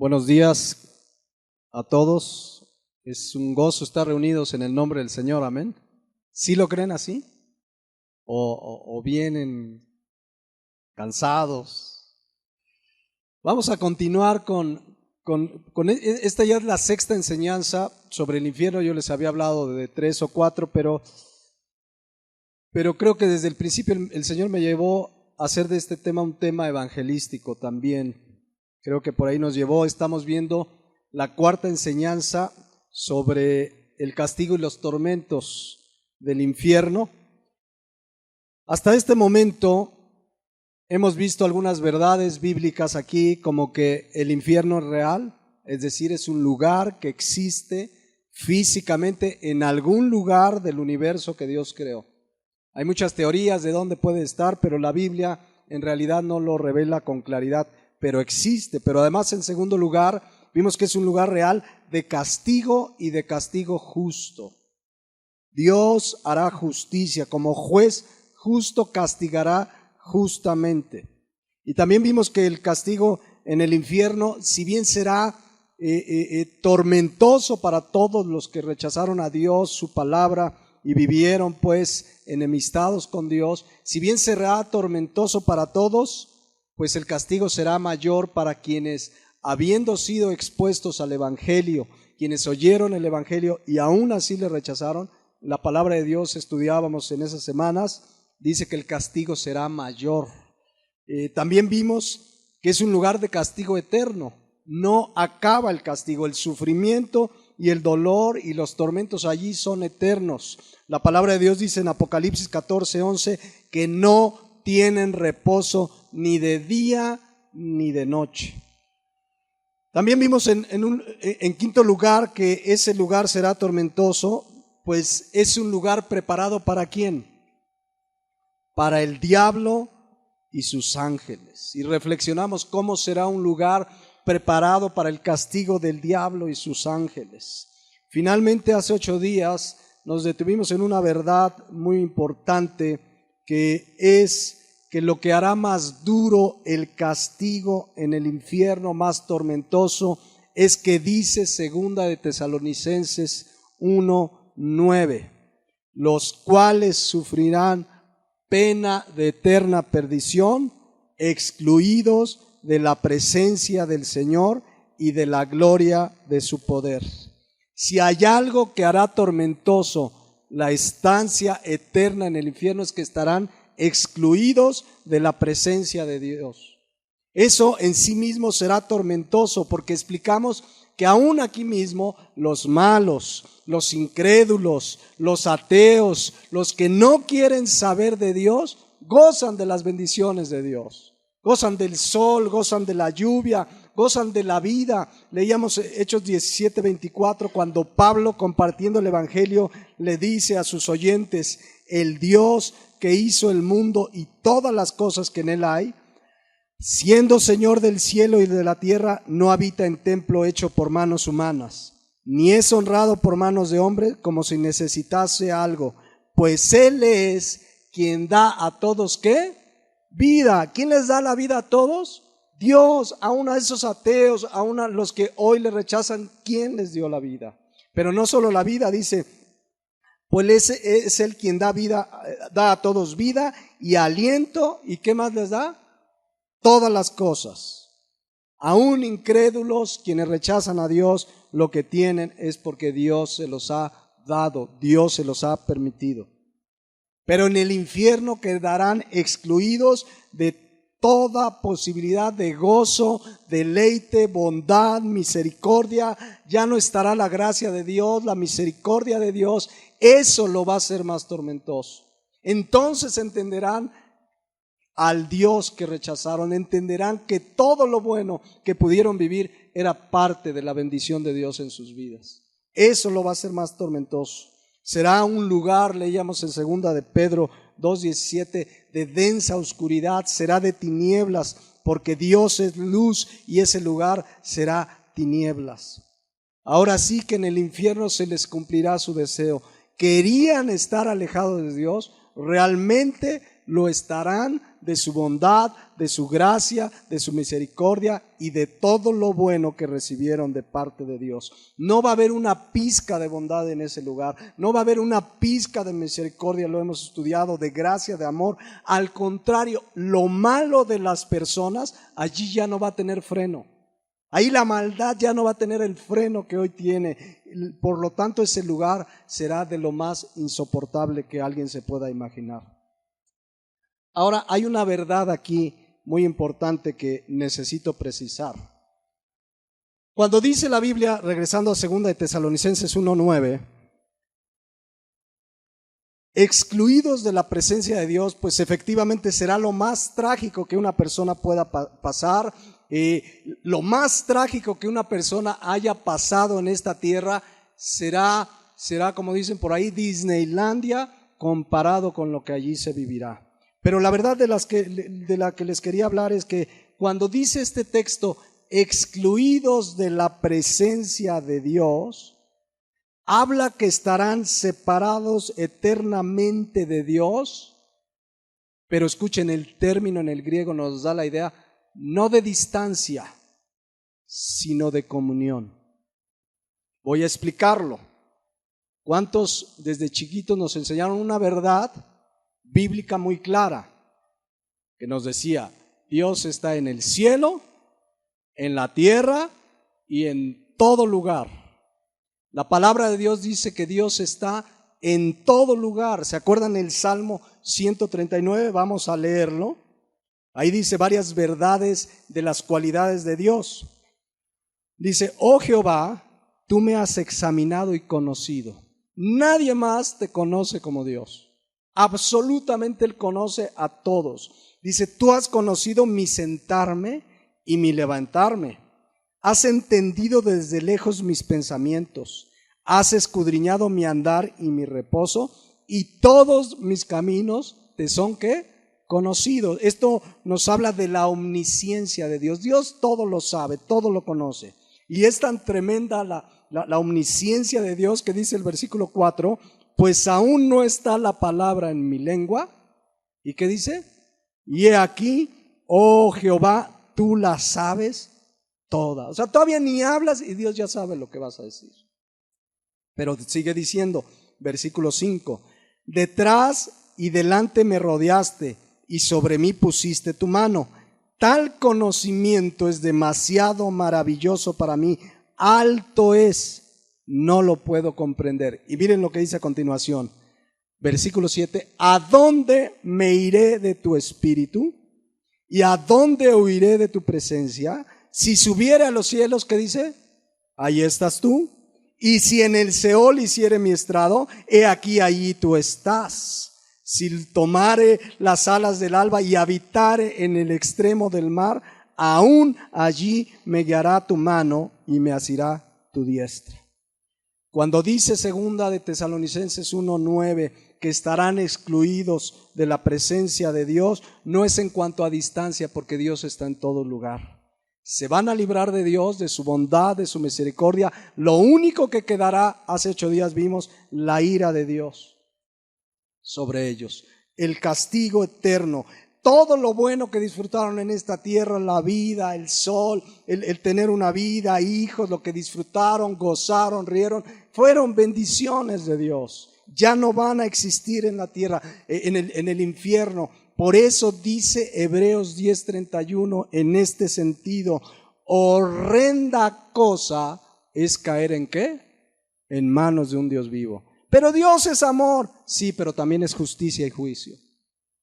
Buenos días a todos. Es un gozo estar reunidos en el nombre del Señor, amén. ¿Sí lo creen así? ¿O vienen cansados? Vamos a continuar esta ya es la sexta enseñanza sobre el infierno. Yo les había hablado de 3 o 4, pero creo que desde el principio el Señor me llevó a hacer de este tema un tema evangelístico también. Creo que por ahí nos llevó. Estamos viendo la cuarta enseñanza sobre el castigo y los tormentos del infierno. Hasta este momento hemos visto algunas verdades bíblicas aquí, como que el infierno es real, es decir, es un lugar que existe físicamente en algún lugar del universo que Dios creó. Hay muchas teorías de dónde puede estar, pero la Biblia en realidad no lo revela con claridad, pero existe. Pero además, en segundo lugar, vimos que es un lugar real de castigo y de castigo justo. Dios hará justicia, como juez justo castigará justamente. Y también vimos que el castigo en el infierno, si bien será tormentoso para todos los que rechazaron a Dios, su palabra, y vivieron pues enemistados con Dios, si bien será tormentoso para todos, pues el castigo será mayor para quienes, habiendo sido expuestos al Evangelio, quienes oyeron el Evangelio y aún así le rechazaron. La palabra de Dios estudiábamos en esas semanas, dice que el castigo será mayor. También vimos que es un lugar de castigo eterno, no acaba el castigo, el sufrimiento y el dolor y los tormentos allí son eternos. La palabra de Dios dice en Apocalipsis 14:11 que no tienen reposo ni de día ni de noche. También vimos en quinto lugar que ese lugar será tormentoso, pues es un lugar preparado ¿para quién? Para el diablo y sus ángeles. Y reflexionamos cómo será un lugar preparado para el castigo del diablo y sus ángeles. Finalmente, hace 8 días nos detuvimos en una verdad muy importante, que es que lo que hará más duro el castigo en el infierno, más tormentoso, es que dice segunda de Tesalonicenses 1:9, los cuales sufrirán pena de eterna perdición, excluidos de la presencia del Señor y de la gloria de su poder. Si hay algo que hará tormentoso la estancia eterna en el infierno, es que estarán excluidos de la presencia de Dios. Eso en sí mismo será tormentoso, porque explicamos que aún aquí mismo los malos, los incrédulos, los ateos, los que no quieren saber de Dios, gozan de las bendiciones de Dios. Gozan del sol, gozan de la lluvia, gozan de la vida. Leíamos Hechos 17:24, cuando Pablo, compartiendo el Evangelio, le dice a sus oyentes: el Dios que hizo el mundo y todas las cosas que en él hay, siendo Señor del cielo y de la tierra, no habita en templo hecho por manos humanas, ni es honrado por manos de hombre como si necesitase algo, pues Él es quien da a todos, ¿qué? Vida. ¿Quién les da la vida a todos? Dios. Aún a esos ateos, aún a los que hoy le rechazan, ¿quién les dio la vida? Pero no solo la vida, dice, pues es Él quien da vida, da a todos vida y aliento. ¿Y qué más les da? Todas las cosas. Aún incrédulos, quienes rechazan a Dios, lo que tienen es porque Dios se los ha dado, Dios se los ha permitido. Pero en el infierno quedarán excluidos de toda posibilidad de gozo, deleite, bondad, misericordia. Ya no estará la gracia de Dios, la misericordia de Dios. Eso lo va a hacer más tormentoso. Entonces entenderán al Dios que rechazaron, entenderán que todo lo bueno que pudieron vivir era parte de la bendición de Dios en sus vidas. Eso lo va a hacer más tormentoso. Será un lugar, leíamos en segunda de Pedro 2:17, de densa oscuridad, será de tinieblas, porque Dios es luz y ese lugar será tinieblas. Ahora sí que en el infierno se les cumplirá su deseo. Querían estar alejados de Dios, realmente lo estarán de su bondad, de su gracia, de su misericordia y de todo lo bueno que recibieron de parte de Dios. No va a haber una pizca de bondad en ese lugar, no va a haber una pizca de misericordia, lo hemos estudiado, de gracia, de amor. Al contrario, lo malo de las personas allí ya no va a tener freno. Ahí la maldad ya no va a tener el freno que hoy tiene. Por lo tanto, ese lugar será de lo más insoportable que alguien se pueda imaginar. Ahora, hay una verdad aquí muy importante que necesito precisar. Cuando dice la Biblia, regresando a 2 de Tesalonicenses 1:9, excluidos de la presencia de Dios, pues efectivamente será lo más trágico que una persona pueda pasar. Lo más trágico que una persona haya pasado en esta tierra será, como dicen por ahí, Disneylandia comparado con lo que allí se vivirá. Pero la verdad de la que les quería hablar es que cuando dice este texto, excluidos de la presencia de Dios, habla que estarán separados eternamente de Dios, pero escuchen, el término en el griego nos da la idea, no de distancia, sino de comunión. Voy a explicarlo. ¿Cuántos desde chiquitos nos enseñaron una verdad bíblica muy clara? Que nos decía, Dios está en el cielo, en la tierra y en todo lugar. La palabra de Dios dice que Dios está en todo lugar. ¿Se acuerdan el Salmo 139? Vamos a leerlo. Ahí dice varias verdades de las cualidades de Dios. Dice, oh Jehová, tú me has examinado y conocido. Nadie más te conoce como Dios. Absolutamente Él conoce a todos. Dice, tú has conocido mi sentarme y mi levantarme. Has entendido desde lejos mis pensamientos. Has escudriñado mi andar y mi reposo. Y todos mis caminos te son, ¿qué? Conocidos. Esto nos habla de la omnisciencia de Dios. Dios todo lo sabe, todo lo conoce. Y es tan tremenda la omnisciencia de Dios que dice el versículo 4, pues aún no está la palabra en mi lengua. ¿Y qué dice? Y he aquí, oh Jehová, tú la sabes toda. O sea, todavía ni hablas y Dios ya sabe lo que vas a decir. Pero sigue diciendo, versículo 5, detrás y delante me rodeaste y sobre mí pusiste tu mano. Tal conocimiento es demasiado maravilloso para mí, alto es, no lo puedo comprender. Y miren lo que dice a continuación, versículo 7, ¿a dónde me iré de tu espíritu? ¿Y a dónde huiré de tu presencia? Si subiere a los cielos, ¿qué dice? Ahí estás tú. Y si en el Seol hiciere mi estrado, he aquí allí tú estás. Si tomare las alas del alba y habitare en el extremo del mar, aún allí me guiará tu mano y me asirá tu diestra. Cuando dice 2 de Tesalonicenses 1:9 que estarán excluidos de la presencia de Dios, no es en cuanto a distancia, porque Dios está en todo lugar. Se van a librar de Dios, de su bondad, de su misericordia. Lo único que quedará, hace 8 días vimos, la ira de Dios sobre ellos, el castigo eterno. Todo lo bueno que disfrutaron en esta tierra, la vida, el sol, el tener una vida, hijos, lo que disfrutaron, gozaron, rieron, fueron bendiciones de Dios. Ya no van a existir en la tierra, en el infierno. Por eso dice Hebreos 10:31 en este sentido, horrenda cosa es caer ¿en qué? En manos de un Dios vivo. Pero Dios es amor, sí, pero también es justicia y juicio.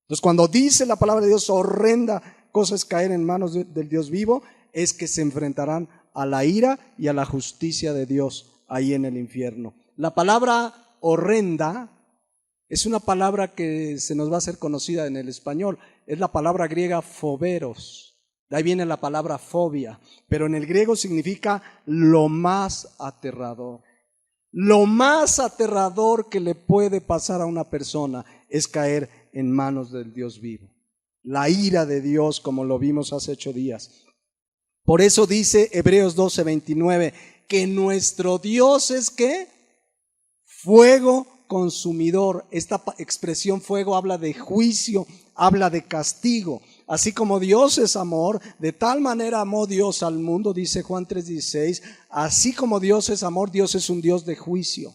Entonces cuando dice la palabra de Dios, horrenda cosa es caer en manos del Dios vivo, es que se enfrentarán a la ira y a la justicia de Dios ahí en el infierno. La palabra horrenda es una palabra que se nos va a hacer conocida en el español. Es la palabra griega foberos. De ahí viene la palabra fobia. Pero en el griego significa lo más aterrador. Lo más aterrador que le puede pasar a una persona es caer en manos del Dios vivo. La ira de Dios, como lo vimos hace 8 días. Por eso dice Hebreos 12:29 que nuestro Dios es ¿qué? Fuego consumidor. Esta expresión fuego habla de juicio, habla de castigo. Así como Dios es amor, de tal manera amó Dios al mundo, dice Juan 3:16, así como Dios es amor, Dios es un Dios de juicio.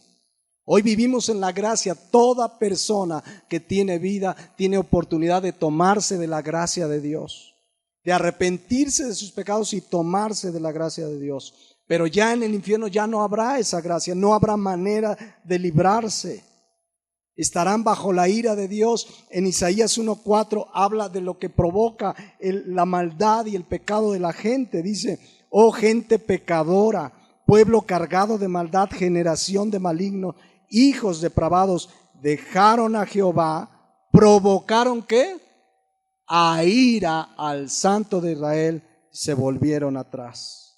Hoy vivimos en la gracia. Toda persona que tiene vida tiene oportunidad de tomarse de la gracia de Dios, de arrepentirse de sus pecados y tomarse de la gracia de Dios. Pero ya en el infierno ya no habrá esa gracia, no habrá manera de librarse. Estarán bajo la ira de Dios. En Isaías 1:4 habla de lo que provoca la maldad y el pecado de la gente. Dice: oh gente pecadora, pueblo cargado de maldad, generación de malignos, hijos depravados, dejaron a Jehová, provocaron ¿qué? A ira al Santo de Israel, se volvieron atrás.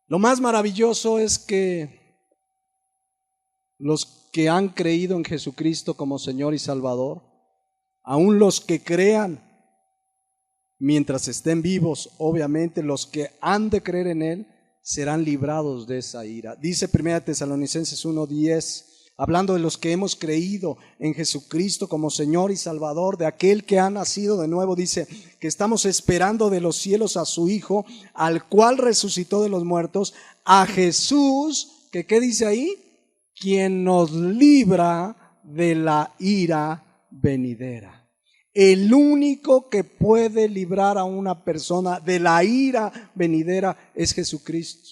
Lo más maravilloso es que los que han creído en Jesucristo como Señor y Salvador, aún los que crean mientras estén vivos, obviamente los que han de creer en Él, serán librados de esa ira. Dice 1 Tesalonicenses 1:10, hablando de los que hemos creído en Jesucristo como Señor y Salvador, de aquel que ha nacido de nuevo, dice que estamos esperando de los cielos a su Hijo, al cual resucitó de los muertos, a Jesús, que ¿qué dice ahí? Quien nos libra de la ira venidera. El único que puede librar a una persona de la ira venidera es Jesucristo.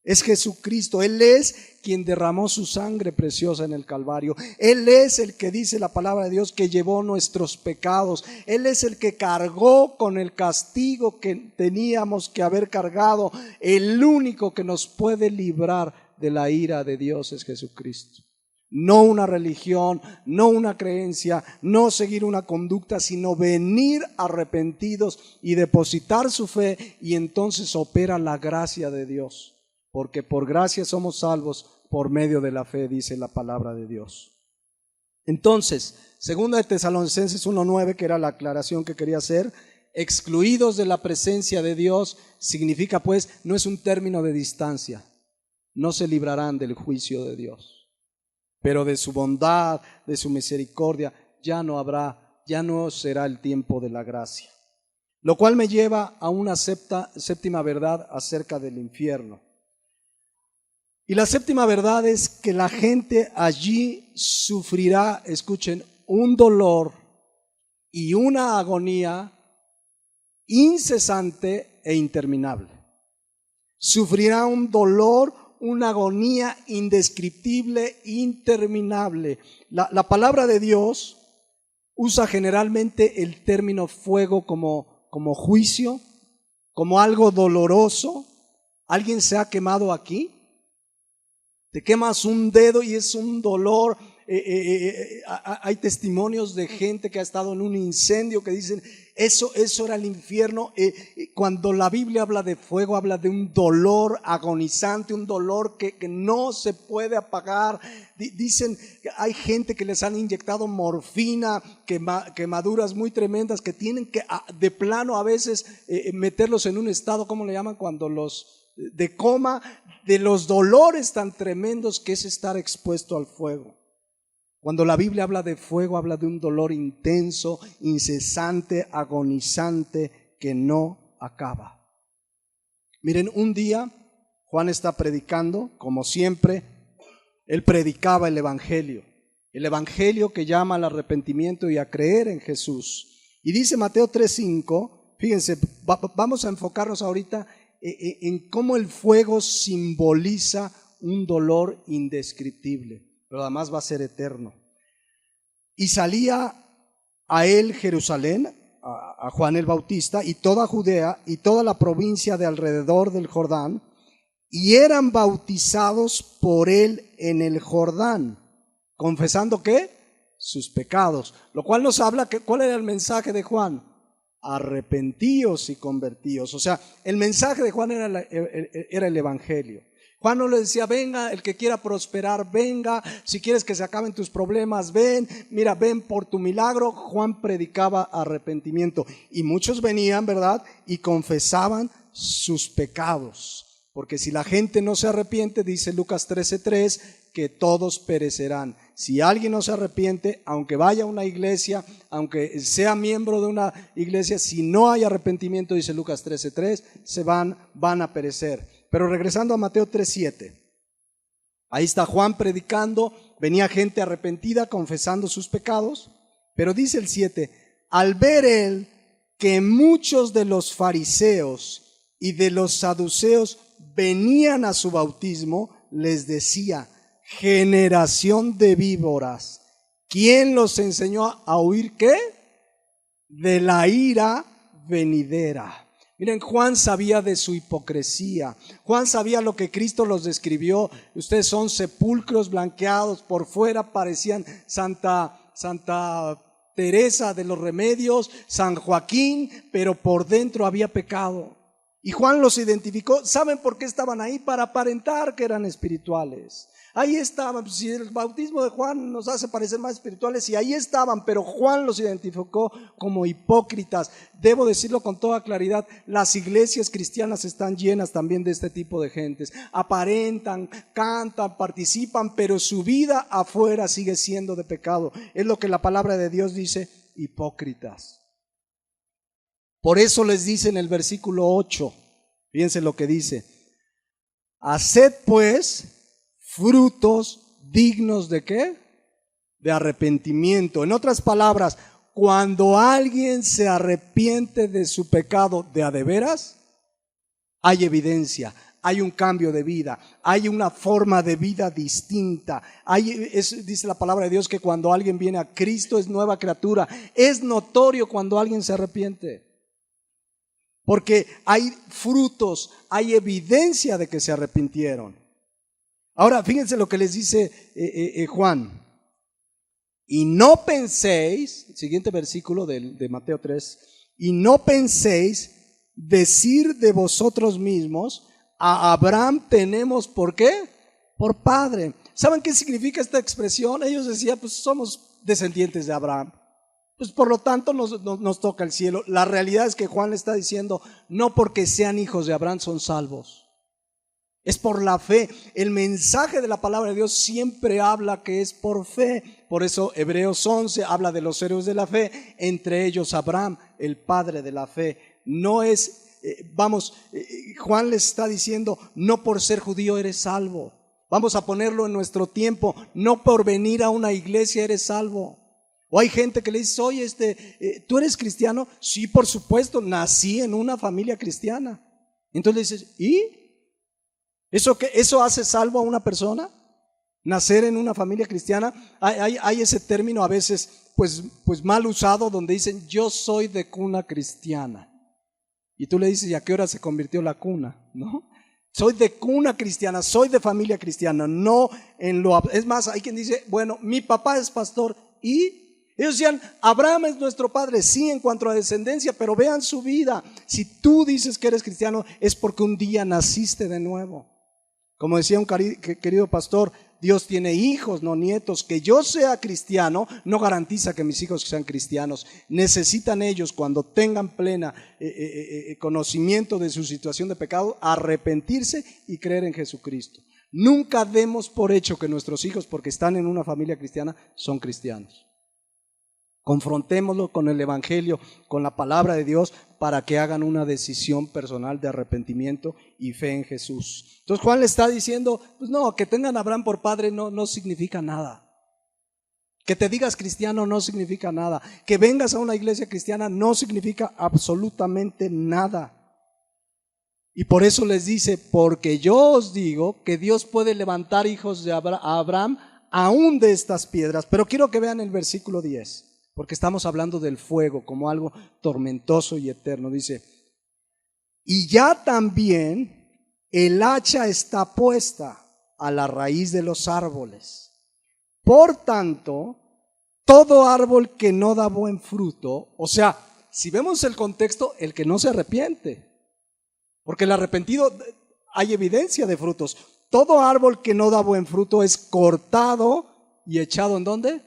Es Jesucristo. Él es quien derramó su sangre preciosa en el Calvario. Él es el que dice la palabra de Dios que llevó nuestros pecados. Él es el que cargó con el castigo que teníamos que haber cargado. El único que nos puede librar de la ira de Dios es Jesucristo. No una religión, no una creencia, no seguir una conducta, sino venir arrepentidos y depositar su fe, y entonces opera la gracia de Dios. Porque por gracia somos salvos por medio de la fe, dice la palabra de Dios. Entonces, 2 Tesalonicenses 1:9, que era la aclaración que quería hacer, excluidos de la presencia de Dios, significa pues, no es un término de distancia. No se librarán del juicio de Dios, pero de su bondad, de su misericordia, ya no habrá, ya no será el tiempo de la gracia. Lo cual me lleva a una séptima verdad acerca del infierno. Y la séptima verdad es que la gente allí sufrirá, escuchen, un dolor y una agonía incesante e interminable. Sufrirá un dolor, una agonía indescriptible, interminable. La palabra de Dios usa generalmente el término fuego como juicio, como algo doloroso. ¿Alguien se ha quemado aquí? Te quemas un dedo y es un dolor. Hay testimonios de gente que ha estado en un incendio que dicen, eso era el infierno. Cuando la Biblia habla de fuego, habla de un dolor agonizante, un dolor que no se puede apagar. Dicen que hay gente que les han inyectado morfina, quemaduras muy tremendas, que tienen que de plano a veces meterlos en un estado, ¿cómo le llaman? Cuando los de coma, de los dolores tan tremendos que es estar expuesto al fuego. Cuando la Biblia habla de fuego, habla de un dolor intenso, incesante, agonizante, que no acaba. Miren, un día Juan está predicando, como siempre. Él predicaba el evangelio que llama al arrepentimiento y a creer en Jesús. Y dice Mateo 3:5, fíjense, vamos a enfocarnos ahorita en cómo el fuego simboliza un dolor indescriptible, pero además va a ser eterno. Y salía a él Jerusalén, a Juan el Bautista, y toda Judea y toda la provincia de alrededor del Jordán, y eran bautizados por él en el Jordán, confesando ¿qué? Sus pecados. Lo cual nos habla que ¿cuál era el mensaje de Juan? Arrepentíos y convertíos. O sea, el mensaje de Juan era el evangelio. Juan no le decía, venga, el que quiera prosperar, venga, si quieres que se acaben tus problemas, ven, mira, ven por tu milagro. Juan predicaba arrepentimiento y muchos venían, ¿verdad? Y confesaban sus pecados. Porque si la gente no se arrepiente, dice Lucas 13:3, que todos perecerán. Si alguien no se arrepiente, aunque vaya a una iglesia, aunque sea miembro de una iglesia, si no hay arrepentimiento, dice Lucas 13:3, van a perecer. Pero regresando a Mateo 3:7, ahí está Juan predicando, venía gente arrepentida confesando sus pecados, pero dice el 7, al ver él que muchos de los fariseos y de los saduceos venían a su bautismo, les decía, generación de víboras, ¿quién los enseñó a huir qué? De la ira venidera. Miren, Juan sabía de su hipocresía. Juan sabía lo que Cristo los describió. Ustedes son sepulcros blanqueados, por fuera parecían Santa Teresa de los Remedios, San Joaquín, pero por dentro había pecado. Y Juan los identificó. ¿Saben por qué estaban ahí? Para aparentar que eran espirituales. Ahí estaban. Si el bautismo de Juan nos hace parecer más espirituales, y ahí estaban, pero Juan los identificó como hipócritas. Debo decirlo con toda claridad, las iglesias cristianas están llenas también de este tipo de gentes. Aparentan, cantan, participan, pero su vida afuera sigue siendo de pecado. Es lo que la palabra de Dios dice, hipócritas. Por eso les dice en el versículo 8, fíjense lo que dice, haced pues frutos dignos de ¿qué? De arrepentimiento. En otras palabras, cuando alguien se arrepiente de su pecado de a de veras, hay evidencia, hay un cambio de vida, hay una forma de vida distinta. Dice la palabra de Dios que cuando alguien viene a Cristo es nueva criatura. Es notorio cuando alguien se arrepiente, porque hay frutos, hay evidencia de que se arrepintieron. Ahora, fíjense lo que les dice Juan. Y no penséis, siguiente versículo de Mateo 3, y no penséis decir de vosotros mismos, a Abraham tenemos, ¿por qué? Por padre. ¿Saben qué significa esta expresión? Ellos decían, pues somos descendientes de Abraham. Pues por lo tanto nos toca el cielo. La realidad es que Juan le está diciendo, no porque sean hijos de Abraham son salvos. Es por la fe. El mensaje de la palabra de Dios siempre habla que es por fe. Por eso Hebreos 11 habla de los héroes de la fe, entre ellos Abraham, el padre de la fe. No es, Juan les está diciendo, no por ser judío eres salvo. Vamos a ponerlo en nuestro tiempo, no por venir a una iglesia eres salvo. O hay gente que le dice, oye, ¿tú eres cristiano? Sí, por supuesto, nací en una familia cristiana. Entonces le dices, ¿y? ¿Eso hace salvo a una persona? Nacer en una familia cristiana. Hay ese término a veces pues mal usado donde dicen yo soy de cuna cristiana. Y tú le dices, ¿y a qué hora se convirtió la cuna? ¿No? Soy de cuna cristiana, soy de familia cristiana. No es más, hay quien dice, bueno, mi papá es pastor y ellos decían, Abraham es nuestro padre, sí, en cuanto a descendencia, pero vean su vida. Si tú dices que eres cristiano es porque un día naciste de nuevo. Como decía un querido pastor, Dios tiene hijos, no nietos. Que yo sea cristiano no garantiza que mis hijos sean cristianos. Necesitan ellos, cuando tengan plena conocimiento de su situación de pecado, arrepentirse y creer en Jesucristo. Nunca demos por hecho que nuestros hijos, porque están en una familia cristiana, son cristianos. Confrontémoslo con el Evangelio, con la palabra de Dios, para que hagan una decisión personal de arrepentimiento y fe en Jesús. Entonces Juan le está diciendo, pues no, que tengan a Abraham por padre no significa nada. Que te digas cristiano no significa nada. Que vengas a una iglesia cristiana no significa absolutamente nada. Y por eso les dice, porque yo os digo que Dios puede levantar hijos de Abraham aún de estas piedras. Pero quiero que vean el versículo 10. Porque estamos hablando del fuego como algo tormentoso y eterno. Dice, y ya también el hacha está puesta a la raíz de los árboles. Por tanto, todo árbol que no da buen fruto, o sea, si vemos el contexto, el que no se arrepiente, porque el arrepentido hay evidencia de frutos. Todo árbol que no da buen fruto es cortado y echado ¿en dónde?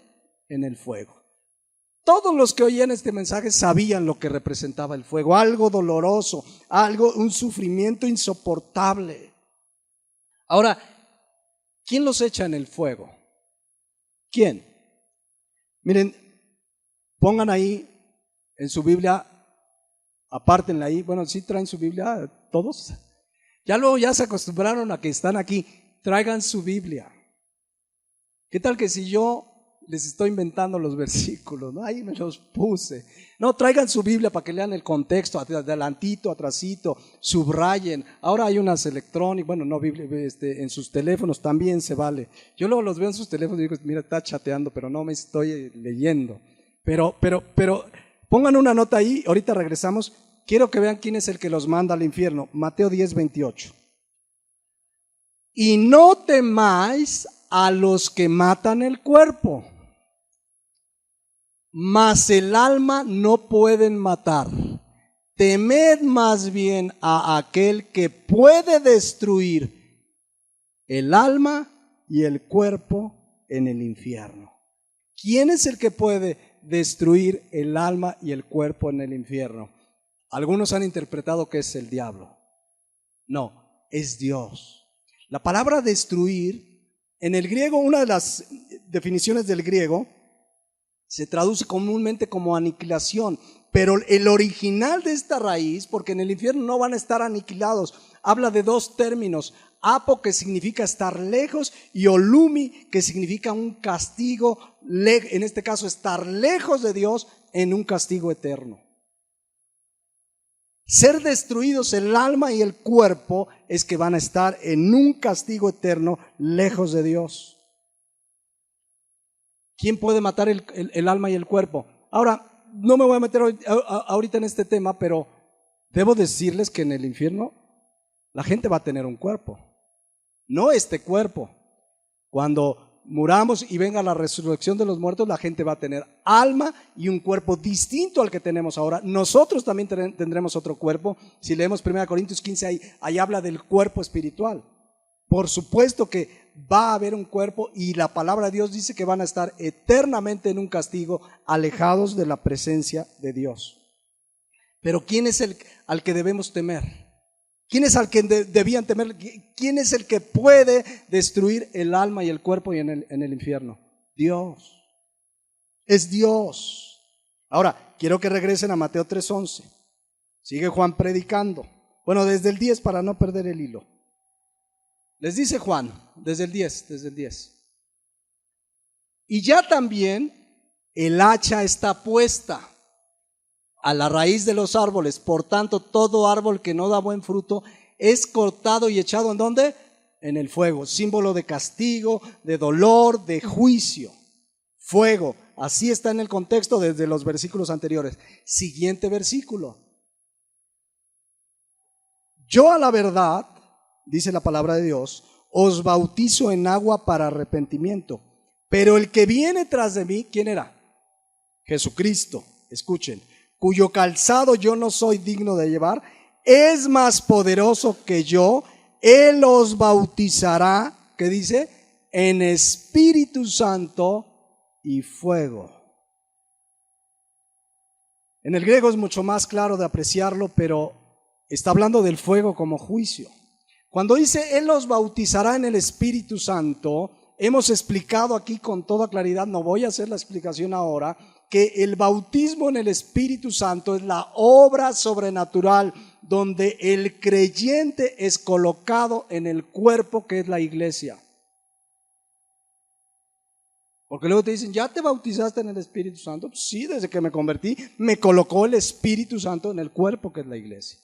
En el fuego. Todos los que oían este mensaje sabían lo que representaba el fuego, algo doloroso, un sufrimiento insoportable. Ahora, ¿quién los echa en el fuego? ¿Quién? Miren, pongan ahí en su Biblia, apártenla ahí. Bueno, ¿sí traen su Biblia todos? Ya luego ya se acostumbraron a que están aquí. Traigan su Biblia. ¿Qué tal que si yo les estoy inventando los versículos? ¿No? Ahí me los puse. No, traigan su Biblia para que lean el contexto, adelantito, atrasito, subrayen. Ahora hay unas electrónicas, bueno, no, Biblia, en sus teléfonos también se vale. Yo luego los veo en sus teléfonos y digo, mira, está chateando, pero no me estoy leyendo. Pero pongan una nota ahí, ahorita regresamos. Quiero que vean quién es el que los manda al infierno. Mateo 10:28. Y no temáis a los que matan el cuerpo, mas el alma no pueden matar. Temed más bien a aquel que puede destruir el alma y el cuerpo en el infierno. ¿Quién es el que puede destruir el alma y el cuerpo en el infierno? Algunos han interpretado que es el diablo. No, es Dios. La palabra destruir, en el griego, una de las definiciones del griego, se traduce comúnmente como aniquilación, pero el original de esta raíz, porque en el infierno no van a estar aniquilados, habla de dos términos: apo, que significa estar lejos, y olumi, que significa un castigo, en este caso estar lejos de Dios en un castigo eterno. Ser destruidos el alma y el cuerpo es que van a estar en un castigo eterno lejos de Dios. ¿Quién puede matar el alma y el cuerpo? Ahora, no me voy a meter ahorita en este tema, pero debo decirles que en el infierno la gente va a tener un cuerpo, no este cuerpo. Cuando muramos y venga la resurrección de los muertos, la gente va a tener alma y un cuerpo distinto al que tenemos ahora. Nosotros también tendremos otro cuerpo. Si leemos 1 Corintios 15, ahí habla del cuerpo espiritual. Por supuesto que va a haber un cuerpo, y la palabra de Dios dice que van a estar eternamente en un castigo, alejados de la presencia de Dios. Pero ¿quién es al que debemos temer? ¿Quién es al que debían temer? ¿Quién es el que puede destruir el alma y el cuerpo y en el infierno? Dios. Es Dios. Ahora, quiero que regresen a Mateo 3:11. Sigue Juan predicando. Bueno, desde el 10 para no perder el hilo. Les dice Juan, desde el 10. Y ya también el hacha está puesta a la raíz de los árboles. Por tanto, todo árbol que no da buen fruto es cortado y echado ¿en dónde? En el fuego. Símbolo de castigo, de dolor, de juicio. Fuego. Así está en el contexto desde los versículos anteriores. Siguiente versículo. Yo a la verdad, dice la palabra de Dios, os bautizo en agua para arrepentimiento. Pero el que viene tras de mí, ¿quién era? Jesucristo. Escuchen. Cuyo calzado yo no soy digno de llevar, es más poderoso que yo. Él os bautizará, ¿qué dice? En Espíritu Santo y fuego. En el griego es mucho más claro de apreciarlo, pero está hablando del fuego como juicio. Cuando dice Él os bautizará en el Espíritu Santo, hemos explicado aquí con toda claridad, no voy a hacer la explicación ahora, que el bautismo en el Espíritu Santo es la obra sobrenatural donde el creyente es colocado en el cuerpo que es la iglesia. Porque luego te dicen, ¿ya te bautizaste en el Espíritu Santo? Sí, desde que me convertí, me colocó el Espíritu Santo en el cuerpo que es la iglesia.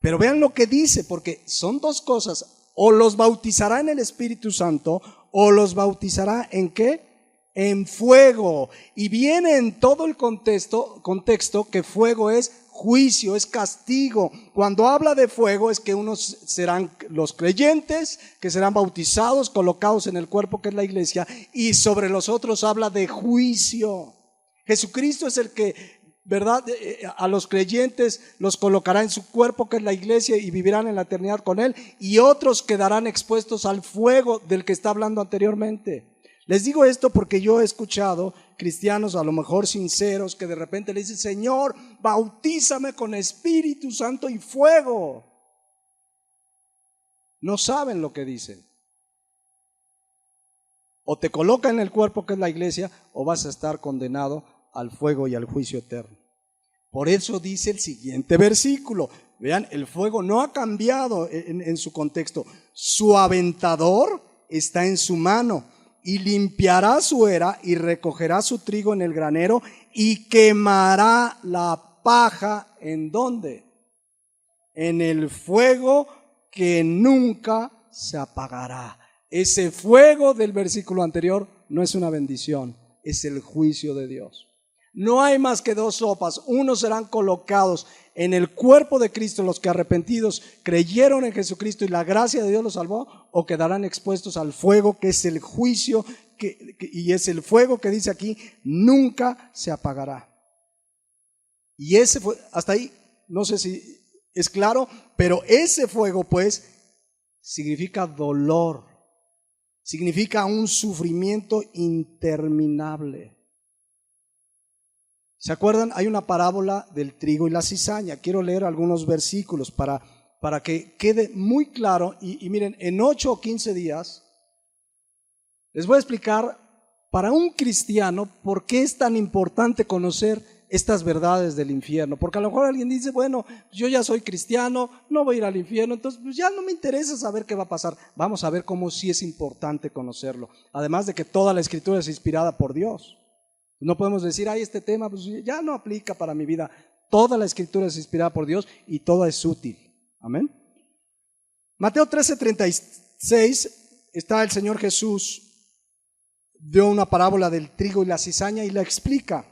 Pero vean lo que dice, porque son dos cosas: o los bautizará en el Espíritu Santo, o los bautizará ¿en qué? En fuego. Y viene en todo el contexto que fuego es juicio, es castigo. Cuando habla de fuego es que unos serán los creyentes, que serán bautizados, colocados en el cuerpo que es la iglesia, y sobre los otros habla de juicio. Jesucristo es el que, ¿verdad?, a los creyentes los colocará en su cuerpo que es la iglesia y vivirán en la eternidad con Él, y otros quedarán expuestos al fuego del que está hablando anteriormente. Les digo esto porque yo he escuchado cristianos a lo mejor sinceros que de repente le dicen, Señor, bautízame con Espíritu Santo y fuego. No saben lo que dicen. O te coloca en el cuerpo que es la iglesia, o vas a estar condenado al fuego y al juicio eterno. Por eso dice el siguiente versículo. Vean, el fuego no ha cambiado en su contexto. Su aventador está en su mano y limpiará su era y recogerá su trigo en el granero y quemará la paja. ¿En dónde? En el fuego que nunca se apagará. Ese fuego del versículo anterior no es una bendición, es el juicio de Dios. No hay más que dos sopas. Unos serán colocados en el cuerpo de Cristo, los que arrepentidos creyeron en Jesucristo y la gracia de Dios los salvó, o quedarán expuestos al fuego que es el juicio, y es el fuego que dice aquí, nunca se apagará. Y ese fue, hasta ahí, no sé si es claro, pero ese fuego pues significa dolor, significa un sufrimiento interminable. ¿Se acuerdan? Hay una parábola del trigo y la cizaña. Quiero leer algunos versículos para que quede muy claro. Y miren, en 8 o 15 días les voy a explicar para un cristiano por qué es tan importante conocer estas verdades del infierno. Porque a lo mejor alguien dice, bueno, yo ya soy cristiano, no voy a ir al infierno, entonces pues ya no me interesa saber qué va a pasar. Vamos a ver cómo sí es importante conocerlo. Además de que toda la escritura es inspirada por Dios. No podemos decir, ay, este tema pues ya no aplica para mi vida. Toda la escritura es inspirada por Dios y toda es útil. Amén. Mateo 13:36 está el Señor Jesús, dio una parábola del trigo y la cizaña y la explica.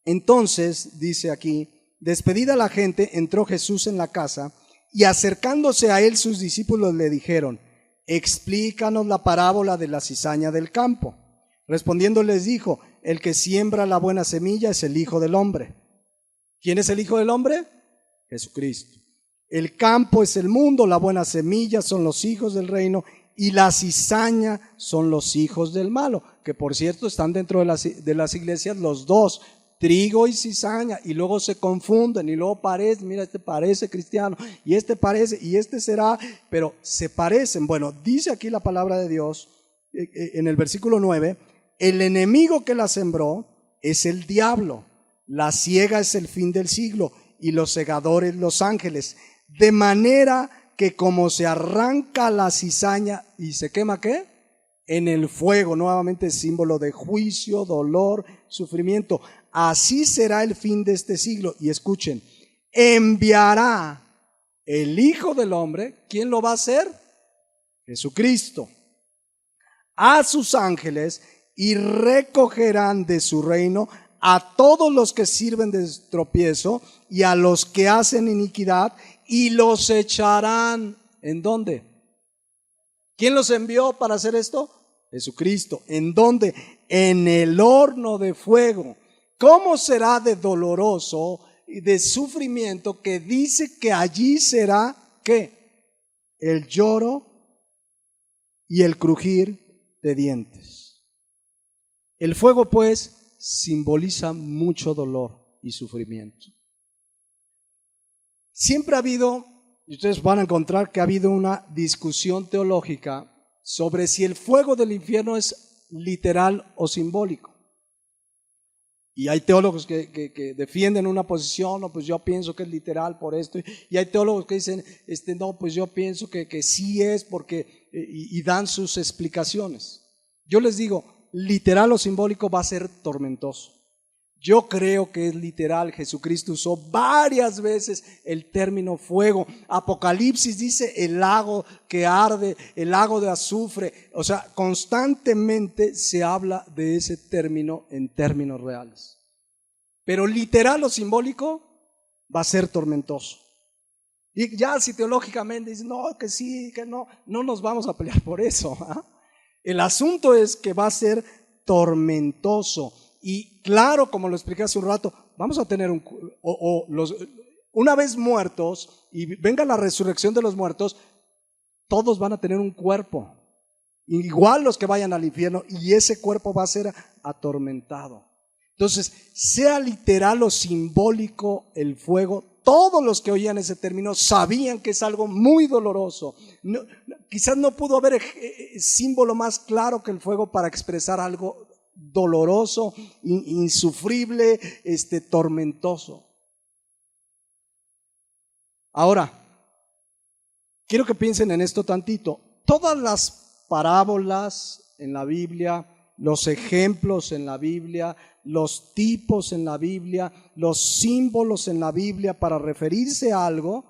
Entonces, dice aquí, despedida la gente, entró Jesús en la casa y acercándose a él sus discípulos le dijeron, explícanos la parábola de la cizaña del campo. Respondiendo les dijo, el que siembra la buena semilla es el Hijo del Hombre. ¿Quién es el Hijo del Hombre? Jesucristo. El campo es el mundo, la buena semilla son los hijos del reino y la cizaña son los hijos del malo, que por cierto están dentro de las iglesias los dos, trigo y cizaña, y luego se confunden y luego parecen, mira, este parece cristiano y este será, pero se parecen. Bueno, dice aquí la palabra de Dios en el versículo 9, el enemigo que la sembró es el diablo, la siega es el fin del siglo y los segadores los ángeles, de manera que como se arranca la cizaña y se quema ¿qué? En el fuego, nuevamente símbolo de juicio, dolor, sufrimiento, así será el fin de este siglo. Y escuchen, enviará el Hijo del Hombre. ¿Quién lo va a hacer? Jesucristo. A sus ángeles y recogerán de su reino a todos los que sirven de tropiezo y a los que hacen iniquidad y los echarán. ¿En dónde? ¿Quién los envió para hacer esto? Jesucristo. ¿En dónde? En el horno de fuego. ¿Cómo será de doloroso y de sufrimiento que dice que allí será ¿qué? El lloro y el crujir de dientes. El fuego pues simboliza mucho dolor y sufrimiento. Siempre ha habido, y ustedes van a encontrar que ha habido una discusión teológica sobre si el fuego del infierno es literal o simbólico. Y hay teólogos que defienden una posición, no, pues yo pienso que es literal por esto, y hay teólogos que dicen, no, pues yo pienso que sí es porque, y dan sus explicaciones. Yo les digo, literal o simbólico va a ser tormentoso. Yo creo que es literal. Jesucristo usó varias veces el término fuego. Apocalipsis dice el lago que arde, el lago de azufre. O sea, constantemente se habla de ese término en términos reales. Pero literal o simbólico va a ser tormentoso. Y ya si teológicamente dicen, no, que sí, que no, no nos vamos a pelear por eso, ¿eh? El asunto es que va a ser tormentoso. Y claro, como lo expliqué hace un rato, vamos a tener una vez muertos y venga la resurrección de los muertos, todos van a tener un cuerpo, igual los que vayan al infierno, y ese cuerpo va a ser atormentado. Entonces, sea literal o simbólico el fuego, todos los que oían ese término sabían que es algo muy doloroso. Quizás no pudo haber símbolo más claro que el fuego para expresar algo doloroso, insufrible, tormentoso. Ahora, quiero que piensen en esto tantito. Todas las parábolas en la Biblia, los ejemplos en la Biblia, los tipos en la Biblia, los símbolos en la Biblia para referirse a algo,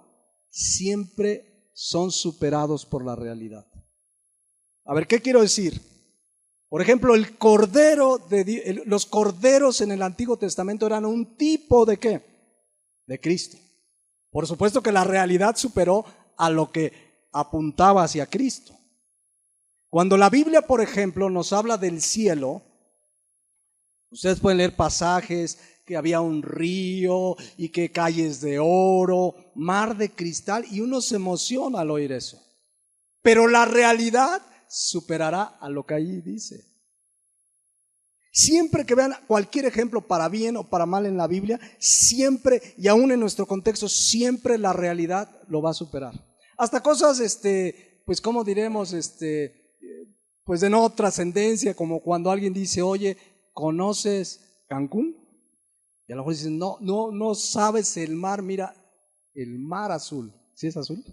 siempre son superados por la realidad. A ver, ¿qué quiero decir? Por ejemplo, los corderos en el Antiguo Testamento eran un tipo ¿de qué? De Cristo. Por supuesto que la realidad superó a lo que apuntaba hacia Cristo. Cuando la Biblia, por ejemplo, nos habla del cielo, ustedes pueden leer pasajes que había un río y que calles de oro, mar de cristal, y uno se emociona al oír eso. Pero la realidad superará a lo que allí dice. Siempre que vean cualquier ejemplo para bien o para mal en la Biblia, siempre, y aún en nuestro contexto, siempre la realidad lo va a superar. Hasta cosas, pues como diremos, pues de no trascendencia, como cuando alguien dice, oye, ¿conoces Cancún? Y a lo mejor dicen, no sabes el mar, mira, el mar azul. ¿Sí es azul?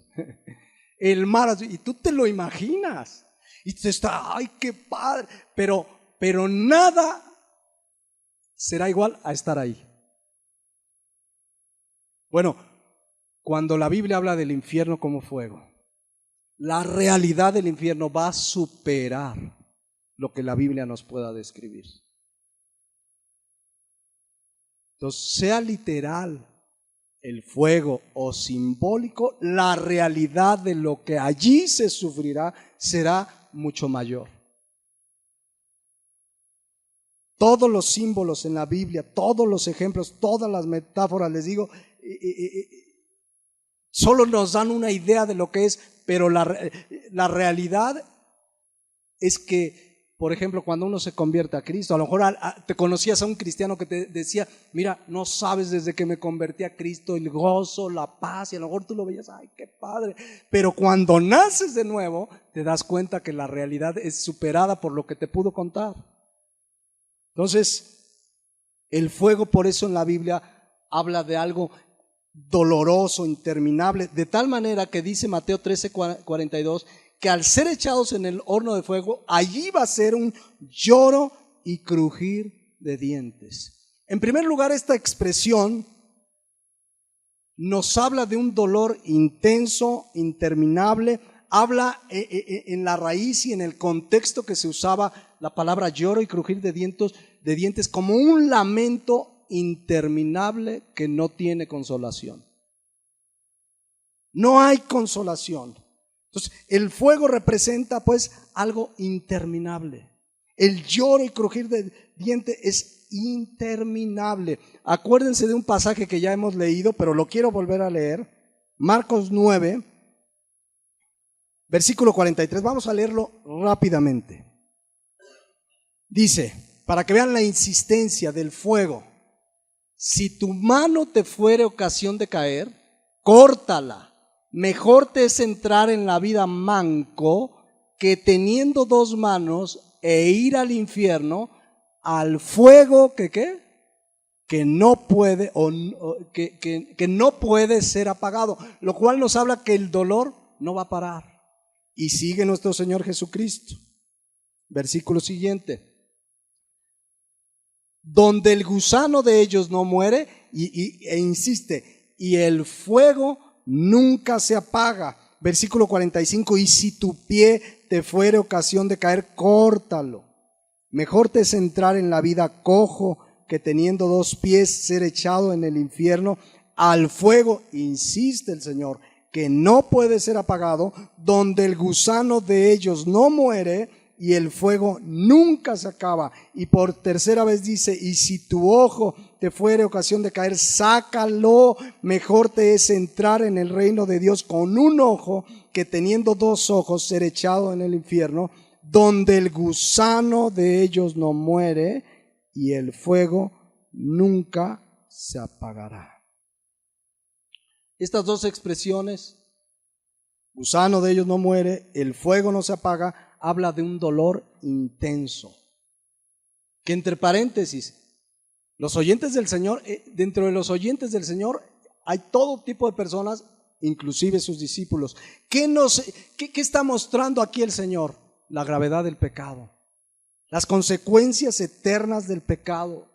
El mar azul, y tú te lo imaginas. Y te está, ay, qué padre, pero nada será igual a estar ahí. Bueno, cuando la Biblia habla del infierno como fuego, la realidad del infierno va a superar lo que la Biblia nos pueda describir. Entonces, sea literal el fuego o simbólico, la realidad de lo que allí se sufrirá será mucho mayor. Todos los símbolos en la Biblia, todos los ejemplos, todas las metáforas, les digo, solo nos dan una idea de lo que es, pero la realidad es que, por ejemplo, cuando uno se convierte a Cristo, a lo mejor te conocías a un cristiano que te decía, mira, no sabes desde que me convertí a Cristo, el gozo, la paz, y a lo mejor tú lo veías, ay, qué padre, pero cuando naces de nuevo, te das cuenta que la realidad es superada por lo que te pudo contar. Entonces, el fuego, por eso en la Biblia habla de algo doloroso, interminable, de tal manera que dice Mateo 13:42, que al ser echados en el horno de fuego, allí va a ser un lloro y crujir de dientes. En primer lugar, esta expresión nos habla de un dolor intenso, interminable, habla en la raíz y en el contexto que se usaba la palabra lloro y crujir de dientes como un lamento interminable que no tiene consolación. No hay consolación. Entonces, el fuego representa pues algo interminable. El lloro y crujir de dientes es interminable. Acuérdense de un pasaje que ya hemos leído, pero lo quiero volver a leer. Marcos 9, versículo 43. Vamos a leerlo rápidamente. Dice, para que vean la insistencia del fuego: si tu mano te fuere ocasión de caer, córtala. Mejor te es entrar en la vida manco que teniendo dos manos e ir al infierno, al fuego que no puede que no puede ser apagado, lo cual nos habla que el dolor no va a parar. Y sigue nuestro Señor Jesucristo. Versículo siguiente: donde el gusano de ellos no muere, e insiste, y el fuego nunca se apaga. Versículo 45: y si tu pie te fuere ocasión de caer, córtalo. Mejor te es entrar en la vida cojo que teniendo dos pies ser echado en el infierno, al fuego, insiste el Señor, que no puede ser apagado, donde el gusano de ellos no muere y el fuego nunca se acaba. Y por tercera vez dice: y si tu ojo te fuere ocasión de caer, sácalo. Mejor te es entrar en el reino de Dios con un ojo que teniendo dos ojos ser echado en el infierno, donde el gusano de ellos no muere y el fuego nunca se apagará. Estas dos expresiones, gusano de ellos no muere, el fuego no se apaga, habla de un dolor intenso. Que entre paréntesis, los oyentes del Señor, dentro de los oyentes del Señor hay todo tipo de personas, inclusive sus discípulos. ¿Qué está mostrando aquí el Señor? La gravedad del pecado, las consecuencias eternas del pecado.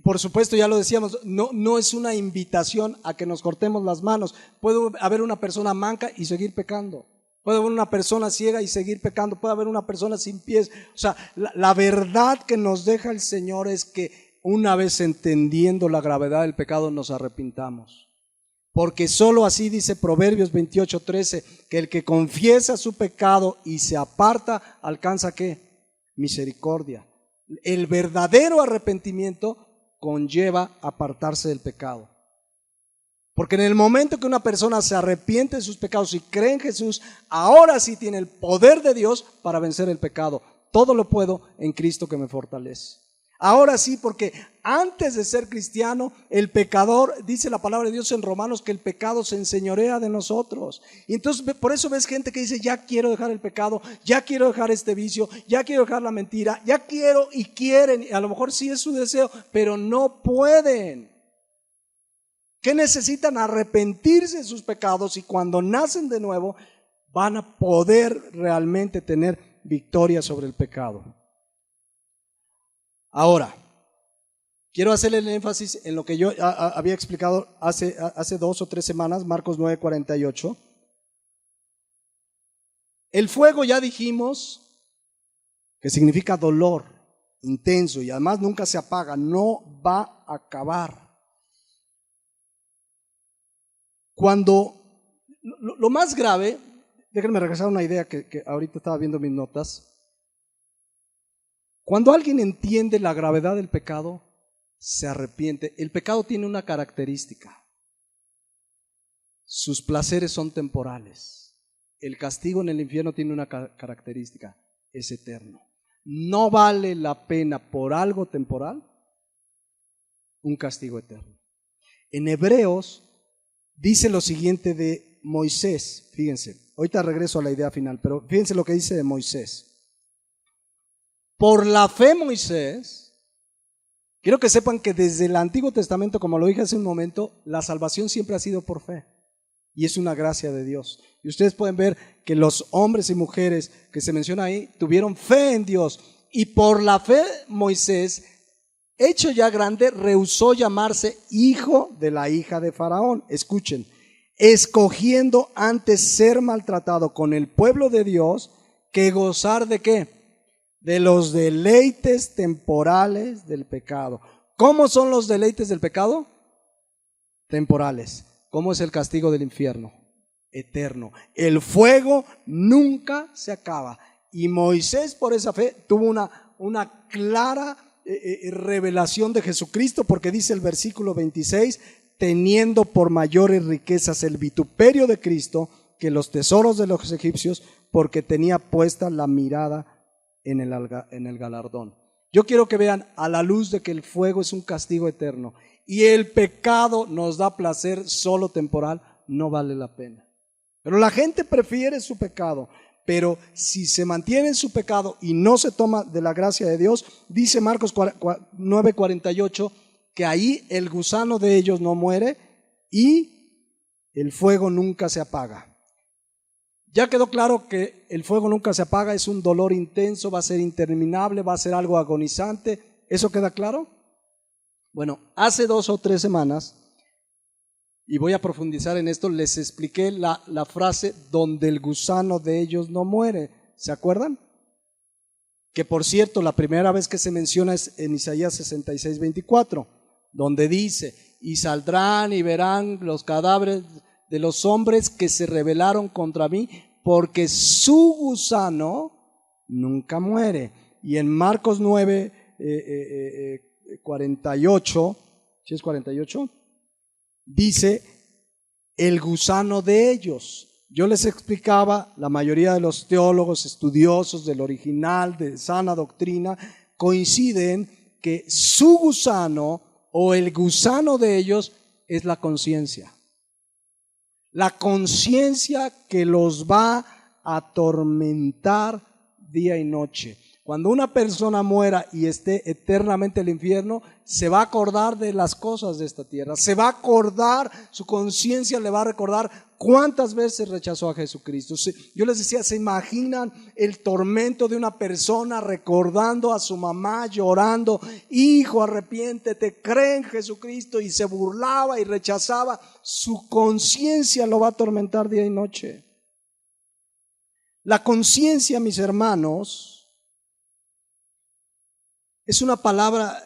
Por supuesto, ya lo decíamos, no es una invitación a que nos cortemos las manos. Puede haber una persona manca y seguir pecando. Puede haber una persona ciega y seguir pecando. Puede haber una persona sin pies. O sea, la verdad que nos deja el Señor es que una vez entendiendo la gravedad del pecado nos arrepintamos. Porque solo así dice Proverbios 28:13, que el que confiesa su pecado y se aparta alcanza ¿qué? Misericordia. El verdadero arrepentimiento conlleva apartarse del pecado. Porque en el momento que una persona se arrepiente de sus pecados y cree en Jesús, ahora sí tiene el poder de Dios para vencer el pecado. Todo lo puedo en Cristo que me fortalece. Ahora sí, porque antes de ser cristiano, el pecador, dice la palabra de Dios en Romanos, que el pecado se enseñorea de nosotros. Y entonces por eso ves gente que dice, ya quiero dejar el pecado, ya quiero dejar este vicio, ya quiero dejar la mentira, ya quiero y quieren. A lo mejor sí es su deseo, pero no pueden. ¿Qué necesitan? Arrepentirse de sus pecados, y cuando nacen de nuevo van a poder realmente tener victoria sobre el pecado. Ahora, quiero hacerle el énfasis en lo que yo había explicado hace 2 o 3 semanas, Marcos 9:48. El fuego, ya dijimos, que significa dolor intenso y además nunca se apaga, no va a acabar. Cuando, lo más grave, déjenme regresar a una idea que ahorita estaba viendo mis notas. Cuando alguien entiende la gravedad del pecado, se arrepiente. El pecado tiene una característica: sus placeres son temporales. El castigo en el infierno tiene una característica: es eterno. No vale la pena por algo temporal un castigo eterno. En Hebreos dice lo siguiente de Moisés, fíjense, ahorita regreso a la idea final, pero fíjense lo que dice de Moisés. Por la fe Moisés, quiero que sepan que desde el Antiguo Testamento, como lo dije hace un momento, la salvación siempre ha sido por fe y es una gracia de Dios. Y ustedes pueden ver que los hombres y mujeres que se menciona ahí tuvieron fe en Dios, y por la fe Moisés, hecho ya grande, rehusó llamarse hijo de la hija de Faraón. Escuchen, escogiendo antes ser maltratado con el pueblo de Dios que gozar de ¿qué? De los deleites temporales del pecado. ¿Cómo son los deleites del pecado? Temporales. ¿Cómo es el castigo del infierno? Eterno. El fuego nunca se acaba. Y Moisés, por esa fe, tuvo una clara revelación de Jesucristo, porque dice el versículo 26, teniendo por mayores riquezas el vituperio de Cristo que los tesoros de los egipcios, porque tenía puesta la mirada en el galardón. Yo quiero que vean, a la luz de que el fuego es un castigo eterno y el pecado nos da placer solo temporal, no vale la pena. Pero la gente prefiere su pecado. Pero si se mantiene en su pecado y no se toma de la gracia de Dios, dice Marcos 9:48, que ahí el gusano de ellos no muere y el fuego nunca se apaga. Ya quedó claro que el fuego nunca se apaga, es un dolor intenso, va a ser interminable, va a ser algo agonizante. ¿Eso queda claro? Bueno, hace 2 o 3 semanas, y voy a profundizar en esto, les expliqué la frase donde el gusano de ellos no muere. ¿Se acuerdan? Que por cierto, la primera vez que se menciona es en Isaías 66:24, donde dice, y saldrán y verán los cadáveres de los hombres que se rebelaron contra mí, porque su gusano nunca muere. Y en Marcos 9:48, ¿sí es 48? Dice, el gusano de ellos. Yo les explicaba, la mayoría de los teólogos estudiosos del original, de sana doctrina, coinciden que su gusano o el gusano de ellos es la conciencia. La conciencia que los va a atormentar día y noche. Cuando una persona muera y esté eternamente en el infierno, se va a acordar de las cosas de esta tierra, se va a acordar, su conciencia le va a recordar cuántas veces rechazó a Jesucristo. Yo les decía, ¿se imaginan el tormento de una persona recordando a su mamá llorando, hijo, arrepiéntete, cree en Jesucristo, y se burlaba y rechazaba? Su conciencia lo va a atormentar día y noche. La conciencia, mis hermanos, es una palabra,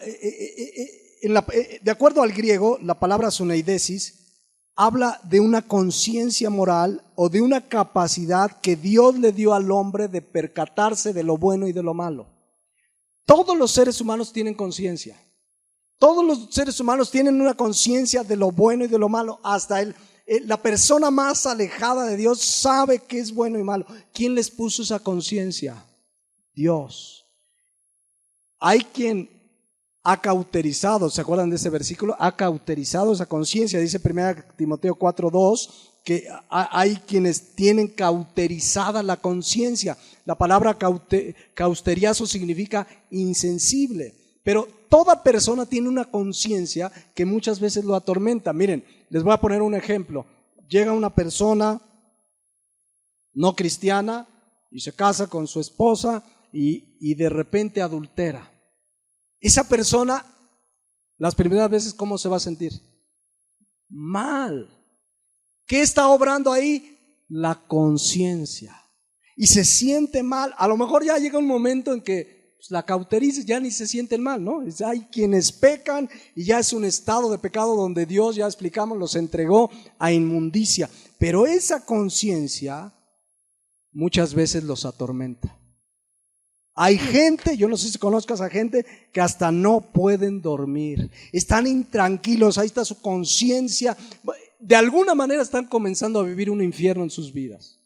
de acuerdo al griego, la palabra suneidesis habla de una conciencia moral o de una capacidad que Dios le dio al hombre de percatarse de lo bueno y de lo malo. Todos los seres humanos tienen conciencia. Todos los seres humanos tienen una conciencia de lo bueno y de lo malo. Hasta la persona más alejada de Dios sabe qué es bueno y malo. ¿Quién les puso esa conciencia? Dios. Hay quien ha cauterizado, ¿se acuerdan de ese versículo? Ha cauterizado esa conciencia. Dice 1 Timoteo 4:2 que hay quienes tienen cauterizada la conciencia. La palabra causteriazo significa insensible. Pero toda persona tiene una conciencia que muchas veces lo atormenta. Miren, les voy a poner un ejemplo. Llega una persona no cristiana y se casa con su esposa y de repente adultera. Esa persona, las primeras veces, ¿cómo se va a sentir? Mal. ¿Qué está obrando ahí? La conciencia. Y se siente mal. A lo mejor ya llega un momento en que la cauteriza, ya ni se sienten mal, ¿no? Hay quienes pecan y ya es un estado de pecado donde Dios, ya explicamos, los entregó a inmundicia. Pero esa conciencia muchas veces los atormenta. Hay gente, yo no sé si conozcas a gente que hasta no pueden dormir, están intranquilos, ahí está su conciencia, de alguna manera están comenzando a vivir un infierno en sus vidas.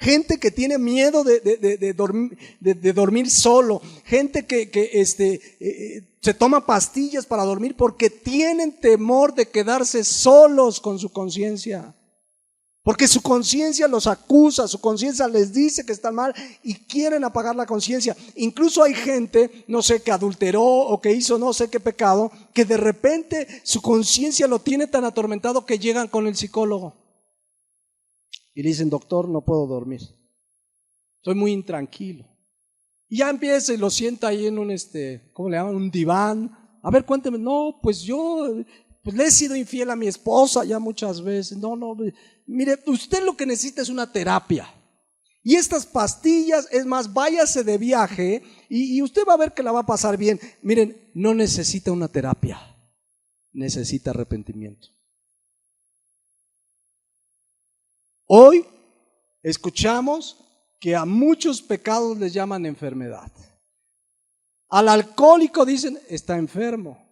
Gente que tiene miedo de dormir solo, gente que se toma pastillas para dormir porque tienen temor de quedarse solos con su conciencia. Porque su conciencia los acusa, su conciencia les dice que están mal y quieren apagar la conciencia. Incluso hay gente, no sé, que adulteró o que hizo no sé qué pecado, que de repente su conciencia lo tiene tan atormentado que llegan con el psicólogo. Y le dicen, doctor, no puedo dormir. Estoy muy intranquilo. Y ya empieza y lo sienta ahí en un, ¿cómo le llaman? Un diván. A ver, cuénteme. No, pues yo le he sido infiel a mi esposa ya muchas veces. No, mire, usted lo que necesita es una terapia. Y estas pastillas, es más, váyase de viaje y usted va a ver que la va a pasar bien. Miren, no necesita una terapia, necesita arrepentimiento. Hoy escuchamos que a muchos pecados les llaman enfermedad. Al alcohólico dicen, está enfermo.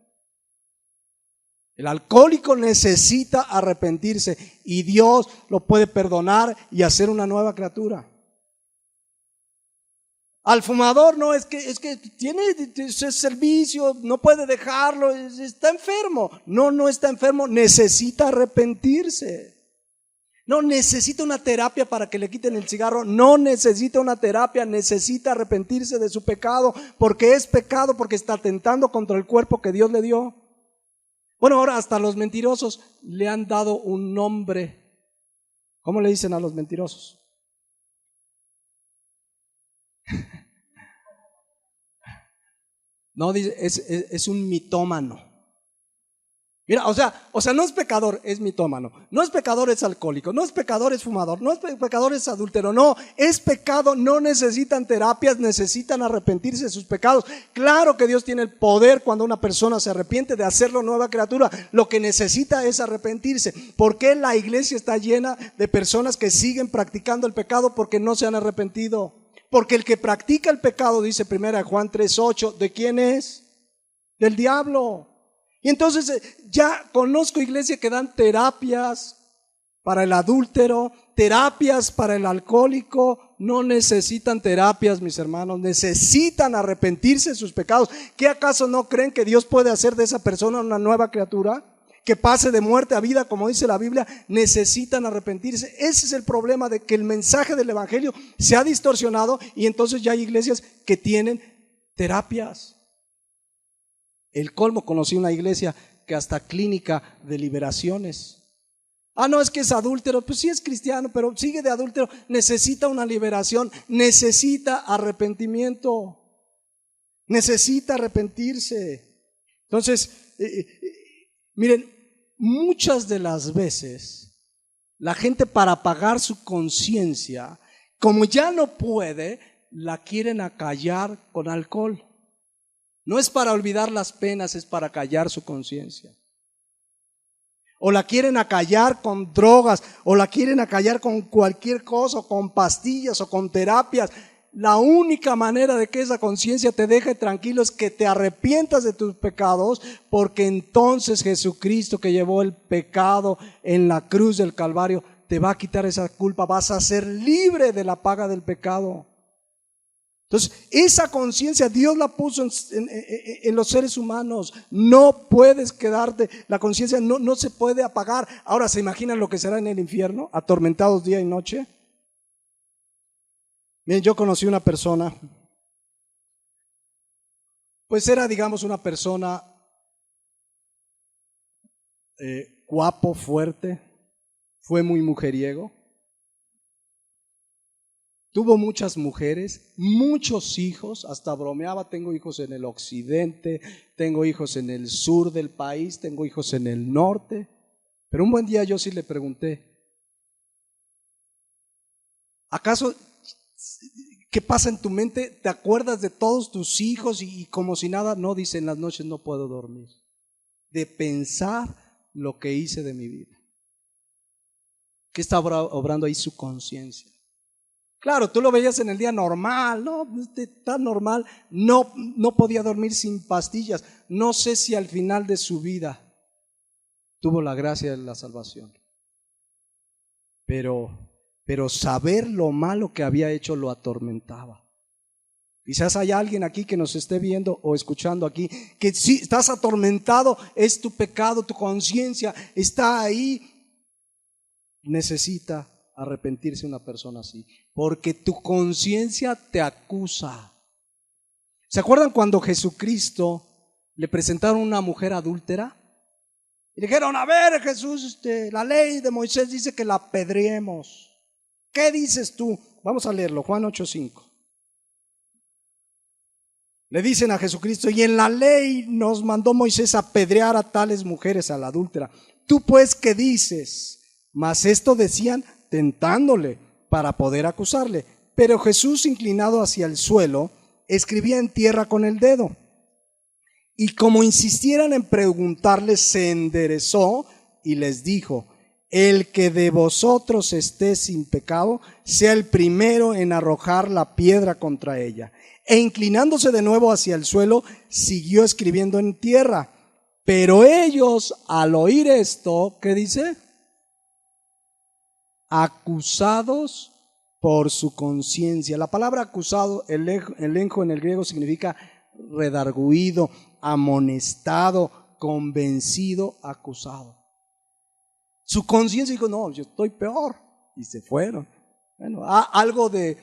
El alcohólico necesita arrepentirse y Dios lo puede perdonar y hacer una nueva criatura. Al fumador no, es que tiene ese servicio, no puede dejarlo, está enfermo. No está enfermo, necesita arrepentirse. No necesita una terapia para que le quiten el cigarro, no necesita una terapia, necesita arrepentirse de su pecado, porque es pecado, porque está atentando contra el cuerpo que Dios le dio. Bueno, ahora hasta los mentirosos le han dado un nombre. ¿Cómo le dicen a los mentirosos? No, dice, es un mitómano. Mira, o sea, no es pecador, es mitómano. No es pecador, es alcohólico. No es pecador, es fumador. No es pecador, es adúltero. No, es pecado, no necesitan terapias, necesitan arrepentirse de sus pecados. Claro que Dios tiene el poder cuando una persona se arrepiente de hacerlo nueva criatura. Lo que necesita es arrepentirse. ¿Por qué la iglesia está llena de personas que siguen practicando el pecado porque no se han arrepentido? Porque el que practica el pecado, dice 1 Juan 3:8, ¿de quién es? Del diablo. Y entonces ya conozco iglesias que dan terapias para el adúltero, terapias para el alcohólico. No necesitan terapias, mis hermanos, necesitan arrepentirse de sus pecados. ¿Qué acaso no creen que Dios puede hacer de esa persona una nueva criatura? que pase de muerte a vida, como dice la Biblia, necesitan arrepentirse. Ese es el problema, de que el mensaje del evangelio se ha distorsionado y entonces ya hay iglesias que tienen terapias. El colmo, conocí una iglesia que hasta clínica de liberaciones. No, es que es adúltero. Pues sí, es cristiano, pero sigue de adúltero. Necesita una liberación, necesita arrepentimiento, necesita arrepentirse. Entonces, miren, muchas de las veces la gente, para pagar su conciencia, como ya no puede, la quieren acallar con alcohol. No es para olvidar las penas, es para callar su conciencia. O la quieren acallar con drogas, o la quieren acallar con cualquier cosa, o con pastillas, o con terapias. La única manera de que esa conciencia te deje tranquilo es que te arrepientas de tus pecados, porque entonces Jesucristo, que llevó el pecado en la cruz del Calvario, te va a quitar esa culpa, vas a ser libre de la paga del pecado. Entonces, esa conciencia Dios la puso en los seres humanos. No puedes quedarte, la conciencia no se puede apagar. Ahora, ¿se imaginan lo que será en el infierno? Atormentados día y noche. Bien, yo conocí una persona, pues era, digamos, una persona guapo, fuerte, fue muy mujeriego. Tuvo muchas mujeres, muchos hijos, hasta bromeaba: tengo hijos en el occidente, tengo hijos en el sur del país, tengo hijos en el norte. Pero un buen día yo sí le pregunté: ¿acaso qué pasa en tu mente? ¿Te acuerdas de todos tus hijos y como si nada? No, dice: en las noches no puedo dormir de pensar lo que hice de mi vida. ¿Qué está obrando ahí? Su conciencia. Claro, tú lo veías en el día normal, no, tan normal, no podía dormir sin pastillas. No sé si al final de su vida tuvo la gracia de la salvación, pero saber lo malo que había hecho lo atormentaba. Quizás hay alguien aquí que nos esté viendo o escuchando aquí, que si estás atormentado, es tu pecado, tu conciencia está ahí. Necesita arrepentirse una persona así, porque tu conciencia te acusa. ¿Se acuerdan cuando Jesucristo le presentaron una mujer adúltera? Y dijeron: a ver, Jesús, la ley de Moisés dice que la apedreemos. ¿Qué dices tú? Vamos a leerlo, Juan 8:5. Le dicen a Jesucristo: y en la ley nos mandó Moisés apedrear a tales mujeres, a la adúltera. ¿Tú pues qué dices? Mas esto decían tentándole para poder acusarle. Pero Jesús, inclinado hacia el suelo, escribía en tierra con el dedo. Y como insistieran en preguntarle, se enderezó y les dijo: el que de vosotros esté sin pecado, sea el primero en arrojar la piedra contra ella. E inclinándose de nuevo hacia el suelo, siguió escribiendo en tierra. Pero ellos, al oír esto, ¿qué dice? Acusados por su conciencia. La palabra acusado, el elenco en el griego significa redarguido, amonestado, convencido, acusado. Su conciencia dijo: no, yo estoy peor, y se fueron. Bueno, algo de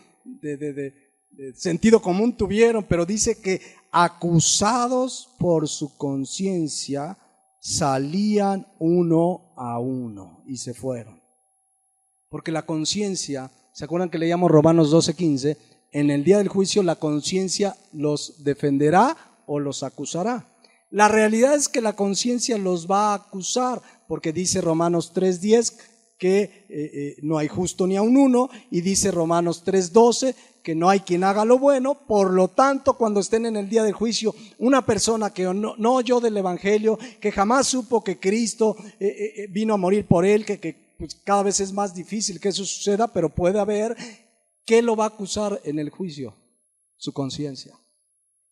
sentido común tuvieron, pero dice que acusados por su conciencia salían uno a uno y se fueron. Porque la conciencia, ¿se acuerdan que leíamos Romanos 12:15? En el día del juicio la conciencia los defenderá o los acusará. La realidad es que la conciencia los va a acusar, porque dice Romanos 3:10 que no hay justo ni aun uno, y dice Romanos 3:12 que no hay quien haga lo bueno. Por lo tanto, cuando estén en el día del juicio, una persona que no oyó del evangelio, que jamás supo que Cristo vino a morir por él, que pues cada vez es más difícil que eso suceda, pero puede haber, ¿qué lo va a acusar en el juicio? Su conciencia.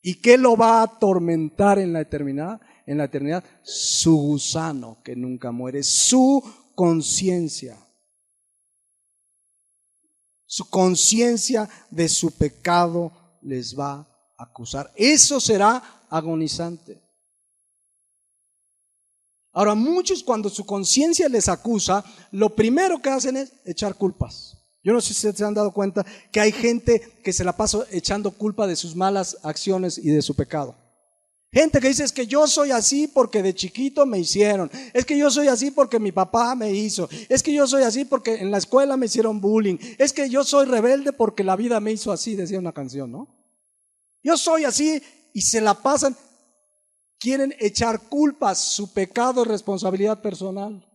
¿Y qué lo va a atormentar en la eternidad? En la eternidad, su gusano que nunca muere, su conciencia. Su conciencia de su pecado les va a acusar. Eso será agonizante. Ahora, muchos cuando su conciencia les acusa, lo primero que hacen es echar culpas. Yo no sé si ustedes se han dado cuenta que hay gente que se la pasa echando culpa de sus malas acciones y de su pecado. Gente que dice, es que yo soy así porque de chiquito me hicieron, es que yo soy así porque mi papá me hizo, es que yo soy así porque en la escuela me hicieron bullying, es que yo soy rebelde porque la vida me hizo así, decía una canción, ¿no? Yo soy así y se la pasan, quieren echar culpas, su pecado es responsabilidad personal.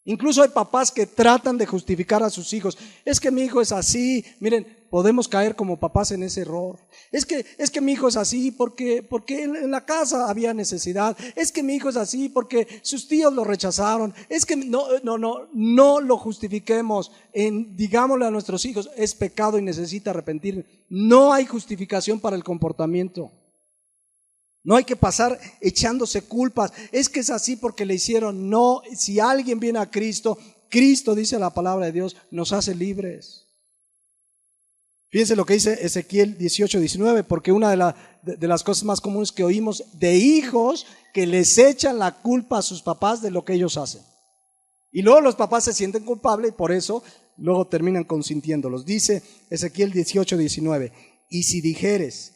Incluso hay papás que tratan de justificar a sus hijos. Es que mi hijo es así. Miren, podemos caer como papás en ese error. Es que mi hijo es así porque en la casa había necesidad. Es que mi hijo es así porque sus tíos lo rechazaron. Es que no lo justifiquemos. Digámosle a nuestros hijos, es pecado y necesita arrepentir. No hay justificación para el comportamiento. No hay que pasar echándose culpas. Es que es así porque le hicieron. No, si alguien viene a Cristo, Cristo, dice la palabra de Dios, nos hace libres. Fíjense lo que dice Ezequiel 18:19, porque una de las cosas más comunes que oímos de hijos que les echan la culpa a sus papás de lo que ellos hacen. Y luego los papás se sienten culpables y por eso luego terminan consintiéndolos. Dice Ezequiel 18:19, y si dijeres,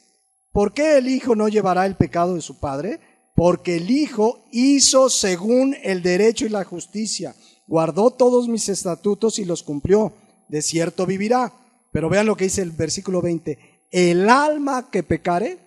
¿por qué el hijo no llevará el pecado de su padre? Porque el hijo hizo según el derecho y la justicia, guardó todos mis estatutos y los cumplió, de cierto vivirá. Pero vean lo que dice el versículo 20, el alma que pecare,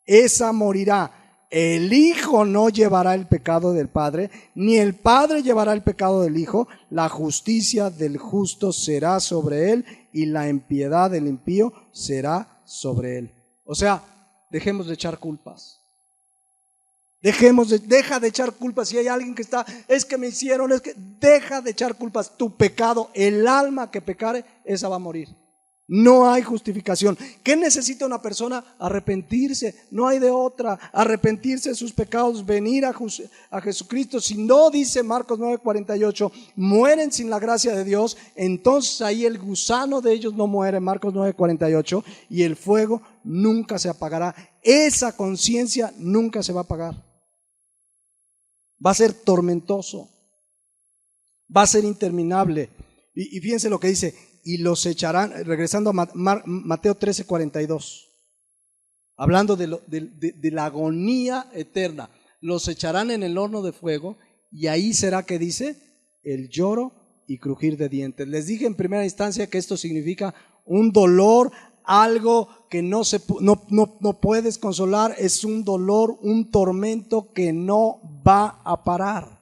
esa morirá. El hijo no llevará el pecado del padre, ni el padre llevará el pecado del hijo. La justicia del justo será sobre él y la impiedad del impío será sobre él. O sea, dejemos de echar culpas. Deja de echar culpas. Si hay alguien que está, es que me hicieron, deja de echar culpas. Tu pecado, el alma que pecare, esa va a morir. No hay justificación. ¿Qué necesita una persona? Arrepentirse. No hay de otra. Arrepentirse de sus pecados, venir a Jesucristo. Si no, dice Marcos 9:48, mueren sin la gracia de Dios, entonces ahí el gusano de ellos no muere, Marcos 9:48, y el fuego nunca se apagará. Esa conciencia nunca se va a apagar. Va a ser tormentoso. Va a ser interminable. Y fíjense lo que dice, y los echarán, regresando a Mateo 13:42, hablando de la agonía eterna, los echarán en el horno de fuego y ahí será, que dice, el lloro y crujir de dientes. Les dije en primera instancia que esto significa un dolor, algo que no puedes consolar, es un dolor, un tormento que no va a parar.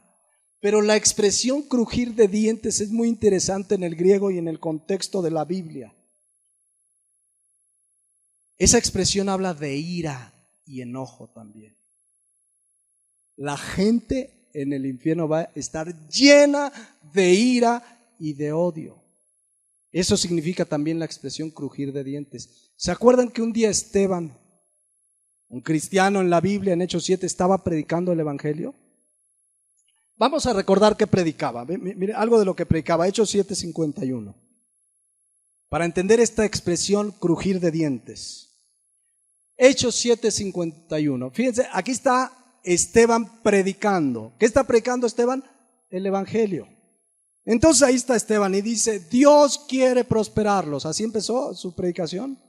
Pero la expresión crujir de dientes es muy interesante en el griego y en el contexto de la Biblia. Esa expresión habla de ira y enojo también. La gente en el infierno va a estar llena de ira y de odio. Eso significa también la expresión crujir de dientes. ¿Se acuerdan que un día Esteban, un cristiano en la Biblia, en Hechos 7, estaba predicando el evangelio? Vamos a recordar qué predicaba. Mire, algo de lo que predicaba, Hechos 7:51. Para entender esta expresión crujir de dientes. Hechos 7:51. Fíjense, aquí está Esteban predicando. ¿Qué está predicando Esteban? El evangelio. Entonces ahí está Esteban y dice, Dios quiere prosperarlos. Así empezó su predicación.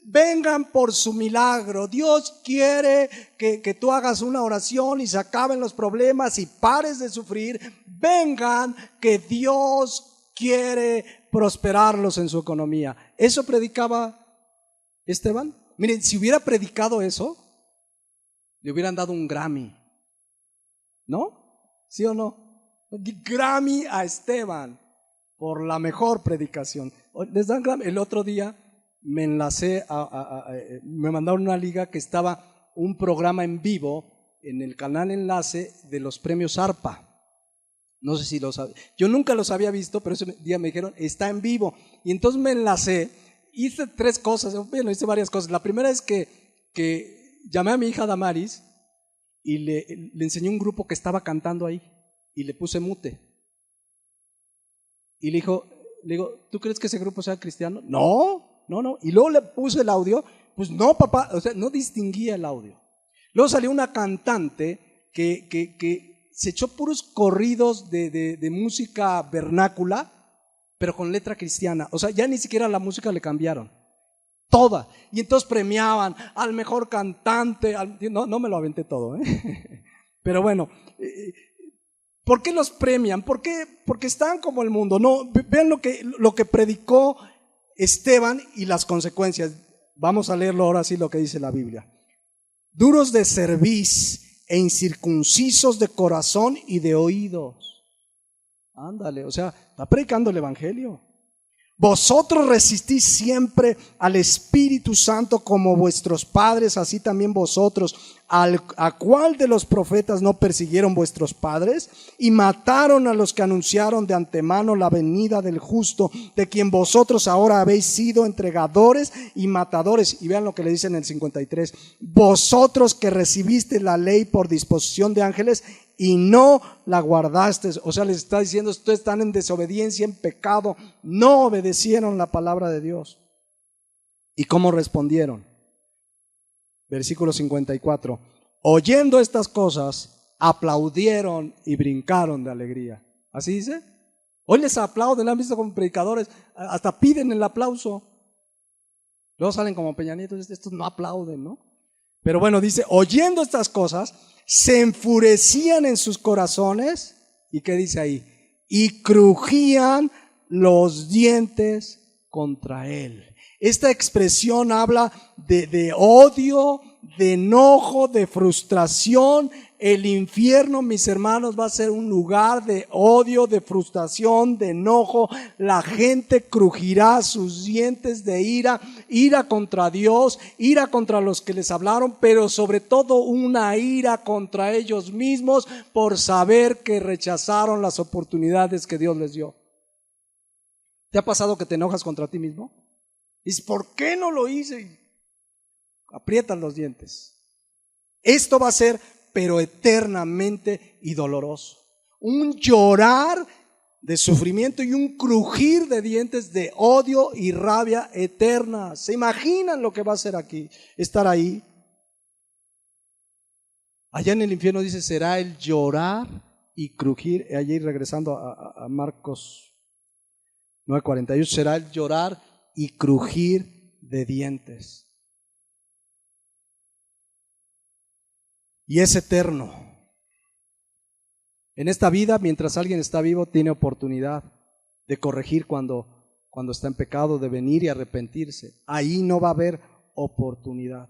Vengan por su milagro. Dios quiere que tú hagas una oración y se acaben los problemas y pares de sufrir. Vengan, que Dios quiere prosperarlos en su economía. ¿Eso predicaba Esteban? Miren, si hubiera predicado eso, le hubieran dado un Grammy. ¿No? ¿Sí o no? Grammy a Esteban por la mejor predicación. Les dan Grammy. El otro día me enlacé me mandaron una liga que estaba un programa en vivo en el canal Enlace de los premios ARPA. No sé si lo sabía. Yo nunca los había visto, pero ese día me dijeron, está en vivo. Y entonces me enlacé, hice tres cosas, bueno, hice varias cosas. La primera es que llamé a mi hija Damaris y le enseñé un grupo que estaba cantando ahí y le puse mute. Y le digo, ¿tú crees que ese grupo sea cristiano? No. Y luego le puse el audio, pues no, papá, o sea, no distinguía el audio. Luego salió una cantante que se echó puros corridos de música vernácula, pero con letra cristiana. O sea, ya ni siquiera la música le cambiaron. Toda. Y entonces premiaban al mejor cantante. No me lo aventé todo, ¿eh? Pero bueno, ¿por qué los premian? ¿Por qué? Porque están como el mundo. No, vean lo que predicó Esteban y las consecuencias. Vamos a leerlo ahora sí lo que dice la Biblia. Duros de cerviz e incircuncisos de corazón y de oídos. Ándale, o sea, está predicando el evangelio. Vosotros resistís siempre al Espíritu Santo como vuestros padres, así también vosotros. ¿A cuál de los profetas no persiguieron vuestros padres? Y mataron a los que anunciaron de antemano la venida del justo, de quien vosotros ahora habéis sido entregadores y matadores. Y vean lo que le dice en el 53. Vosotros que recibisteis la ley por disposición de ángeles y no la guardaste. O sea, les está diciendo, ustedes están en desobediencia, en pecado, no obedecieron la palabra de Dios. ¿Y cómo respondieron? Versículo 54. Oyendo estas cosas, aplaudieron y brincaron de alegría. ¿Así dice? Hoy les aplauden, ¿han visto como predicadores? Hasta piden el aplauso. Luego salen como Peña Nieto, estos no aplauden, ¿no? Pero bueno, dice, oyendo estas cosas, se enfurecían en sus corazones. ¿Y qué dice ahí? Y crujían los dientes contra él. Esta expresión habla de odio, de enojo, de frustración. El infierno, mis hermanos, va a ser un lugar de odio, de frustración, de enojo. La gente crujirá sus dientes de ira, ira contra Dios, ira contra los que les hablaron, pero sobre todo una ira contra ellos mismos por saber que rechazaron las oportunidades que Dios les dio. ¿Te ha pasado que te enojas contra ti mismo? Dices, ¿por qué no lo hice? Aprietan los dientes. Esto va a ser, pero eternamente y doloroso. Un llorar de sufrimiento y un crujir de dientes de odio y rabia eterna. ¿Se imaginan lo que va a ser aquí? Estar ahí. Allá en el infierno dice, será el llorar y crujir. Allí regresando a Marcos 9:48, será el llorar y crujir de dientes. Y es eterno. En esta vida, mientras alguien está vivo, tiene oportunidad de corregir cuando está en pecado, de venir y arrepentirse. Ahí no va a haber oportunidad.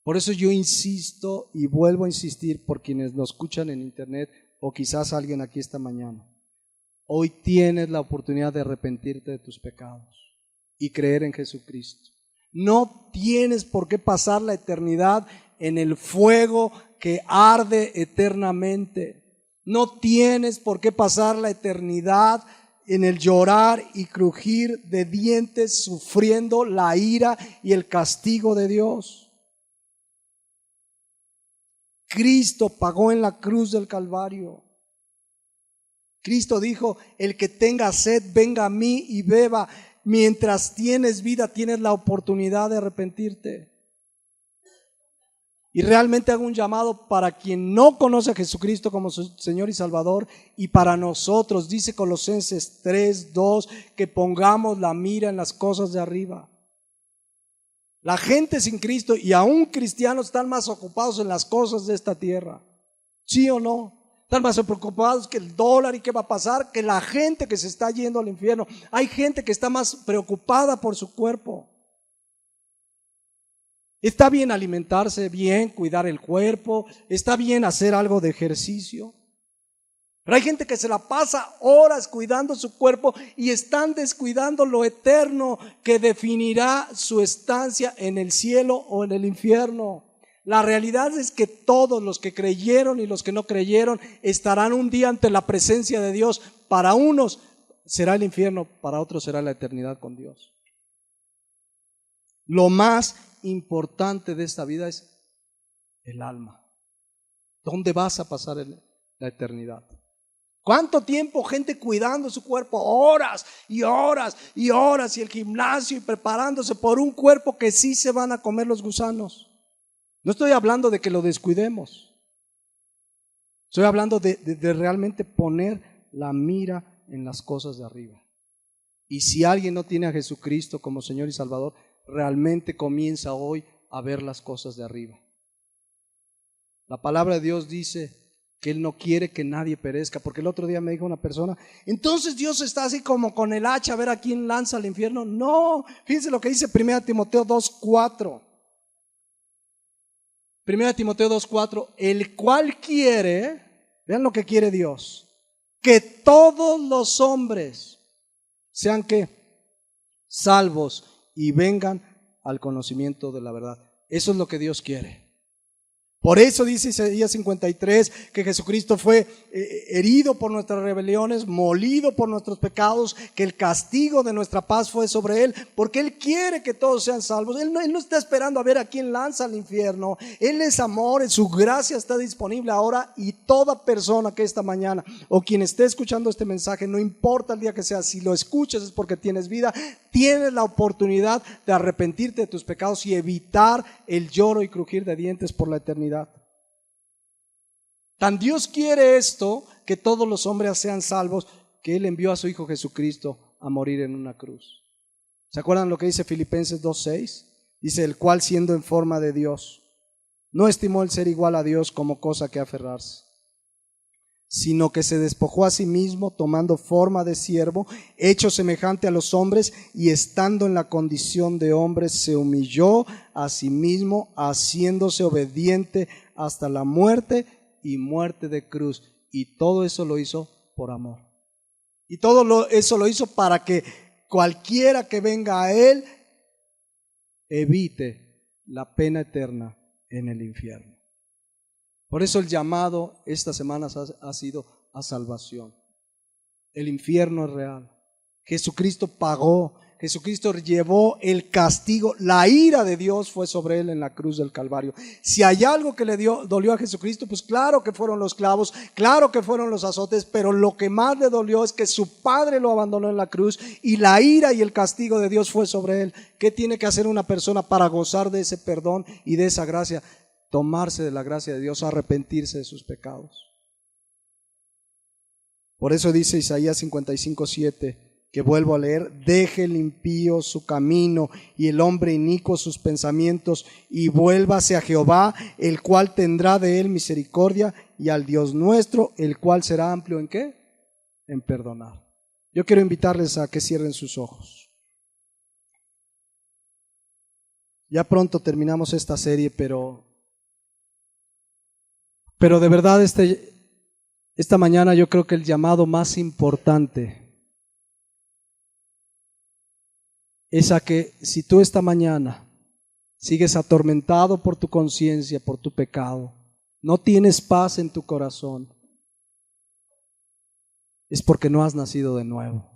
Por eso yo insisto y vuelvo a insistir por quienes nos escuchan en internet o quizás alguien aquí esta mañana. Hoy tienes la oportunidad de arrepentirte de tus pecados y creer en Jesucristo. No tienes por qué pasar la eternidad en el fuego que arde eternamente. No tienes por qué pasar la eternidad en el llorar y crujir de dientes, sufriendo la ira y el castigo de Dios. Cristo pagó en la cruz del Calvario. Cristo dijo, el que tenga sed, venga a mí y beba. Mientras tienes vida, tienes la oportunidad de arrepentirte. Y realmente hago un llamado para quien no conoce a Jesucristo como su Señor y Salvador, y para nosotros, dice Colosenses 3:2, que pongamos la mira en las cosas de arriba. La gente sin Cristo y aún cristianos están más ocupados en las cosas de esta tierra. ¿Sí o no? Están más preocupados que el dólar y qué va a pasar, que la gente que se está yendo al infierno. Hay gente que está más preocupada por su cuerpo. Está bien alimentarse bien, cuidar el cuerpo, está bien hacer algo de ejercicio. Pero hay gente que se la pasa horas cuidando su cuerpo y están descuidando lo eterno que definirá su estancia en el cielo o en el infierno. La realidad es que todos los que creyeron y los que no creyeron estarán un día ante la presencia de Dios. Para unos será el infierno, para otros será la eternidad con Dios. Lo más importante de esta vida es el alma. ¿Dónde vas a pasar la eternidad? ¿Cuánto tiempo gente cuidando su cuerpo? Horas y horas y horas, y el gimnasio y preparándose por un cuerpo que sí se van a comer los gusanos. No estoy hablando de que lo descuidemos. Estoy hablando de realmente poner la mira en las cosas de arriba. Y si alguien no tiene a Jesucristo como Señor y Salvador, realmente comienza hoy a ver las cosas de arriba. La palabra de Dios dice que Él no quiere que nadie perezca, porque el otro día me dijo una persona, entonces Dios está así como con el hacha a ver a quién lanza al infierno. No, fíjense lo que dice 1 Timoteo 2:4. 1 Timoteo 2:4, el cual quiere, vean lo que quiere Dios, que todos los hombres sean que salvos y vengan al conocimiento de la verdad. Eso es lo que Dios quiere. Por eso dice Isaías 53 que Jesucristo fue herido por nuestras rebeliones, molido por nuestros pecados, que el castigo de nuestra paz fue sobre Él, porque Él quiere que todos sean salvos. Él no está esperando a ver a quién lanza al infierno. Él es amor, su gracia está disponible ahora, y toda persona que esta mañana o quien esté escuchando este mensaje, no importa el día que sea, si lo escuchas es porque tienes vida, tienes la oportunidad de arrepentirte de tus pecados y evitar el lloro y crujir de dientes por la eternidad. Tan Dios quiere esto, que todos los hombres sean salvos, que Él envió a su Hijo Jesucristo a morir en una cruz. ¿Se acuerdan lo que dice Filipenses 2:6? Dice, el cual siendo en forma de Dios, no estimó el ser igual a Dios como cosa que aferrarse, sino que se despojó a sí mismo, tomando forma de siervo, hecho semejante a los hombres, y estando en la condición de hombre, se humilló a sí mismo, haciéndose obediente hasta la muerte y muerte de cruz. Y todo eso lo hizo por amor. Y todo eso lo hizo para que cualquiera que venga a Él evite la pena eterna en el infierno. Por eso el llamado estas semanas ha sido a salvación. El infierno es real. Jesucristo pagó, Jesucristo llevó el castigo, la ira de Dios fue sobre Él en la cruz del Calvario. Si hay algo que le dolió a Jesucristo, pues claro que fueron los clavos, claro que fueron los azotes, pero lo que más le dolió es que su Padre lo abandonó en la cruz y la ira y el castigo de Dios fue sobre Él. ¿Qué tiene que hacer una persona para gozar de ese perdón y de esa gracia? Tomarse de la gracia de Dios, arrepentirse de sus pecados. Por eso dice Isaías 55:7, que vuelvo a leer, deje el impío su camino y el hombre inicuo sus pensamientos, y vuélvase a Jehová, el cual tendrá de él misericordia, y al Dios nuestro, el cual será amplio ¿en qué? En perdonar. Yo quiero invitarles a que cierren sus ojos. Ya pronto terminamos esta serie, pero de verdad esta mañana yo creo que el llamado más importante es a que si tú esta mañana sigues atormentado por tu conciencia, por tu pecado, no tienes paz en tu corazón, es porque no has nacido de nuevo.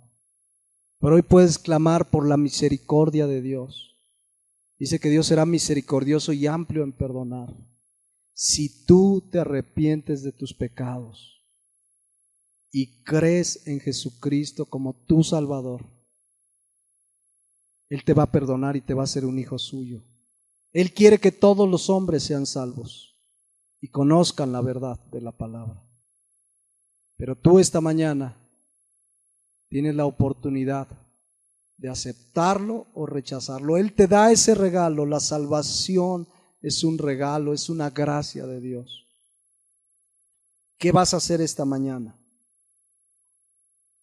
Pero hoy puedes clamar por la misericordia de Dios. Dice que Dios será misericordioso y amplio en perdonar. Si tú te arrepientes de tus pecados y crees en Jesucristo como tu Salvador, Él te va a perdonar y te va a hacer un hijo suyo. Él quiere que todos los hombres sean salvos y conozcan la verdad de la palabra. Pero tú esta mañana tienes la oportunidad de aceptarlo o rechazarlo. Él te da ese regalo. La salvación es un regalo, es una gracia de Dios. ¿Qué vas a hacer esta mañana?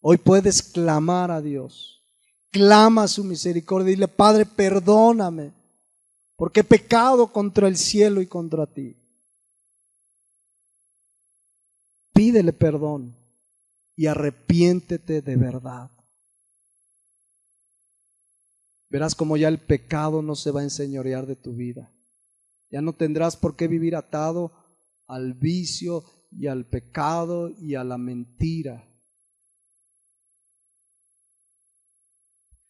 Hoy puedes clamar a Dios. Clama su misericordia y dile, Padre, perdóname, porque he pecado contra el cielo y contra ti. Pídele perdón y arrepiéntete de verdad. Verás como ya el pecado no se va a enseñorear de tu vida. Ya no tendrás por qué vivir atado al vicio y al pecado y a la mentira.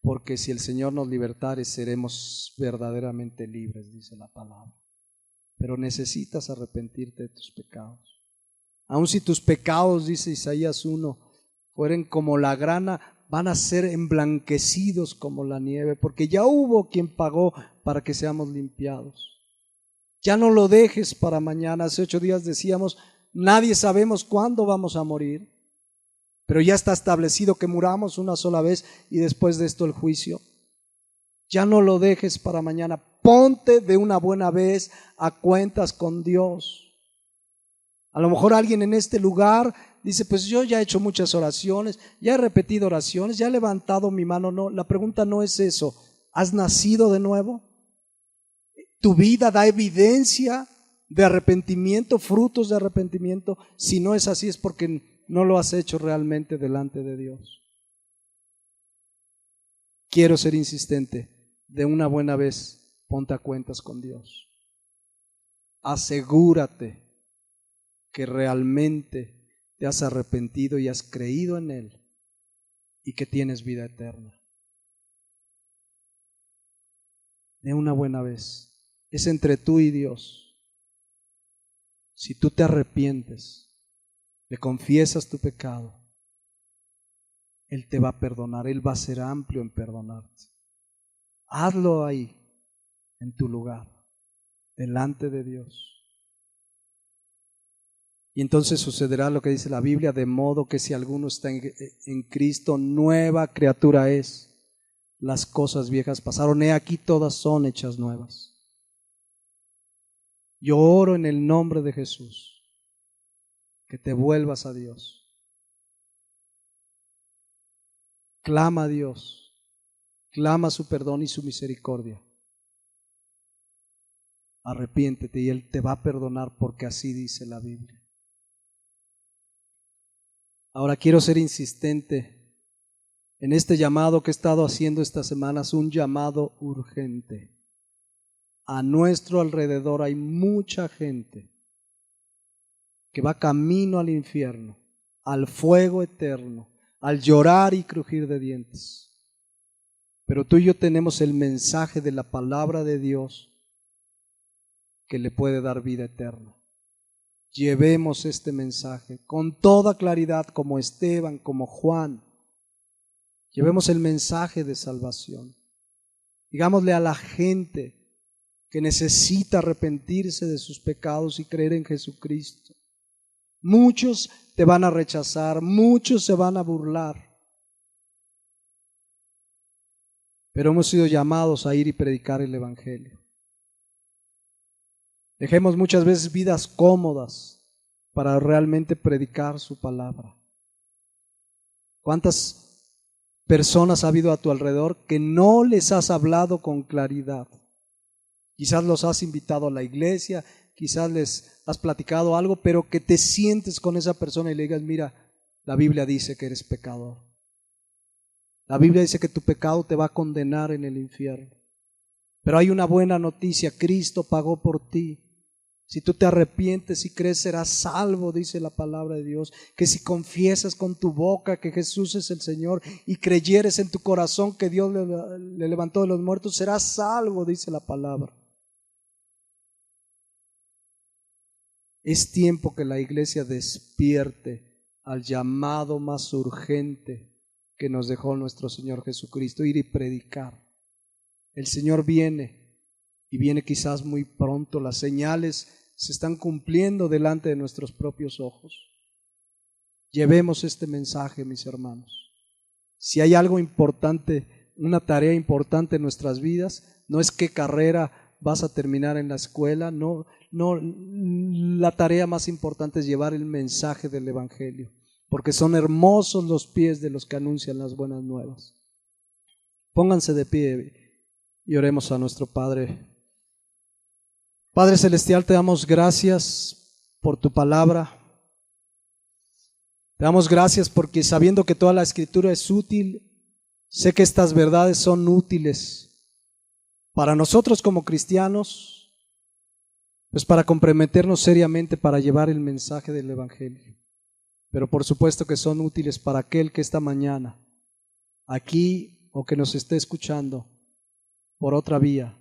Porque si el Señor nos libertare, seremos verdaderamente libres, dice la palabra. Pero necesitas arrepentirte de tus pecados. Aun si tus pecados, dice Isaías 1, fueren como la grana, van a ser emblanquecidos como la nieve, porque ya hubo quien pagó para que seamos limpiados. Ya no lo dejes para mañana. Hace 8 días decíamos, Nadie sabemos cuándo vamos a morir, pero ya está establecido que muramos una sola vez y después de esto el juicio. Ya no lo dejes para mañana. Ponte de una buena vez a cuentas con Dios. A lo mejor alguien en este lugar dice, pues yo ya he hecho muchas oraciones, ya he repetido oraciones, ya he levantado mi mano. No, la pregunta no es eso. ¿Has nacido de nuevo? ¿Tu vida da evidencia de arrepentimiento, frutos de arrepentimiento? Si no es así, es porque no lo has hecho realmente delante de Dios. Quiero ser insistente. De una buena vez, ponte a cuentas con Dios. Asegúrate que realmente te has arrepentido y has creído en Él y que tienes vida eterna. De una buena vez. Es entre tú y Dios. Si tú te arrepientes, le confiesas tu pecado, Él te va a perdonar, Él va a ser amplio en perdonarte. Hazlo ahí, en tu lugar, delante de Dios. Y entonces sucederá lo que dice la Biblia, de modo que si alguno está en Cristo, nueva criatura es. Las cosas viejas pasaron, he aquí todas son hechas nuevas. Yo oro en el nombre de Jesús, que te vuelvas a Dios. Clama a Dios, clama su perdón y su misericordia. Arrepiéntete y Él te va a perdonar porque así dice la Biblia. Ahora quiero ser insistente en este llamado que he estado haciendo estas semanas, un llamado urgente. A nuestro alrededor hay mucha gente que va camino al infierno, al fuego eterno, al llorar y crujir de dientes. Pero tú y yo tenemos el mensaje de la palabra de Dios que le puede dar vida eterna. Llevemos este mensaje con toda claridad, como Esteban, como Juan. Llevemos el mensaje de salvación. Digámosle a la gente que necesita arrepentirse de sus pecados y creer en Jesucristo. Muchos te van a rechazar, muchos se van a burlar, pero hemos sido llamados a ir y predicar el Evangelio. Dejemos muchas veces vidas cómodas para realmente predicar su palabra. ¿Cuántas personas ha habido a tu alrededor que no les has hablado con claridad? Quizás los has invitado a la iglesia, quizás les has platicado algo, pero que te sientes con esa persona y le digas, mira, la Biblia dice que eres pecador. La Biblia dice que tu pecado te va a condenar en el infierno. Pero hay una buena noticia, Cristo pagó por ti. Si tú te arrepientes y crees, serás salvo, dice la palabra de Dios. Que si confiesas con tu boca que Jesús es el Señor y creyeres en tu corazón que Dios le levantó de los muertos, serás salvo, dice la palabra. Es tiempo que la iglesia despierte al llamado más urgente que nos dejó nuestro Señor Jesucristo, ir y predicar. El Señor viene y viene quizás muy pronto. Las señales se están cumpliendo delante de nuestros propios ojos. Llevemos este mensaje, mis hermanos. Si hay algo importante, una tarea importante en nuestras vidas, no es qué carrera vas a terminar en la escuela, no, la tarea más importante es llevar el mensaje del Evangelio, porque son hermosos los pies de los que anuncian las buenas nuevas. Pónganse de pie y oremos a nuestro Padre. Padre Celestial, te damos gracias por tu palabra. Te damos gracias porque sabiendo que toda la Escritura es útil, sé que estas verdades son útiles para nosotros como cristianos, pues para comprometernos seriamente para llevar el mensaje del Evangelio. Pero por supuesto que son útiles para aquel que esta mañana, aquí o que nos esté escuchando por otra vía,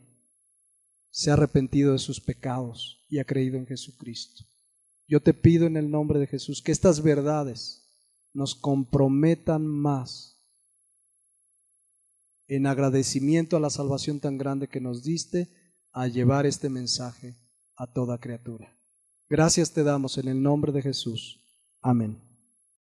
se ha arrepentido de sus pecados y ha creído en Jesucristo. Yo te pido en el nombre de Jesús que estas verdades nos comprometan más en agradecimiento a la salvación tan grande que nos diste, a llevar este mensaje a toda criatura. Gracias te damos en el nombre de Jesús. Amén.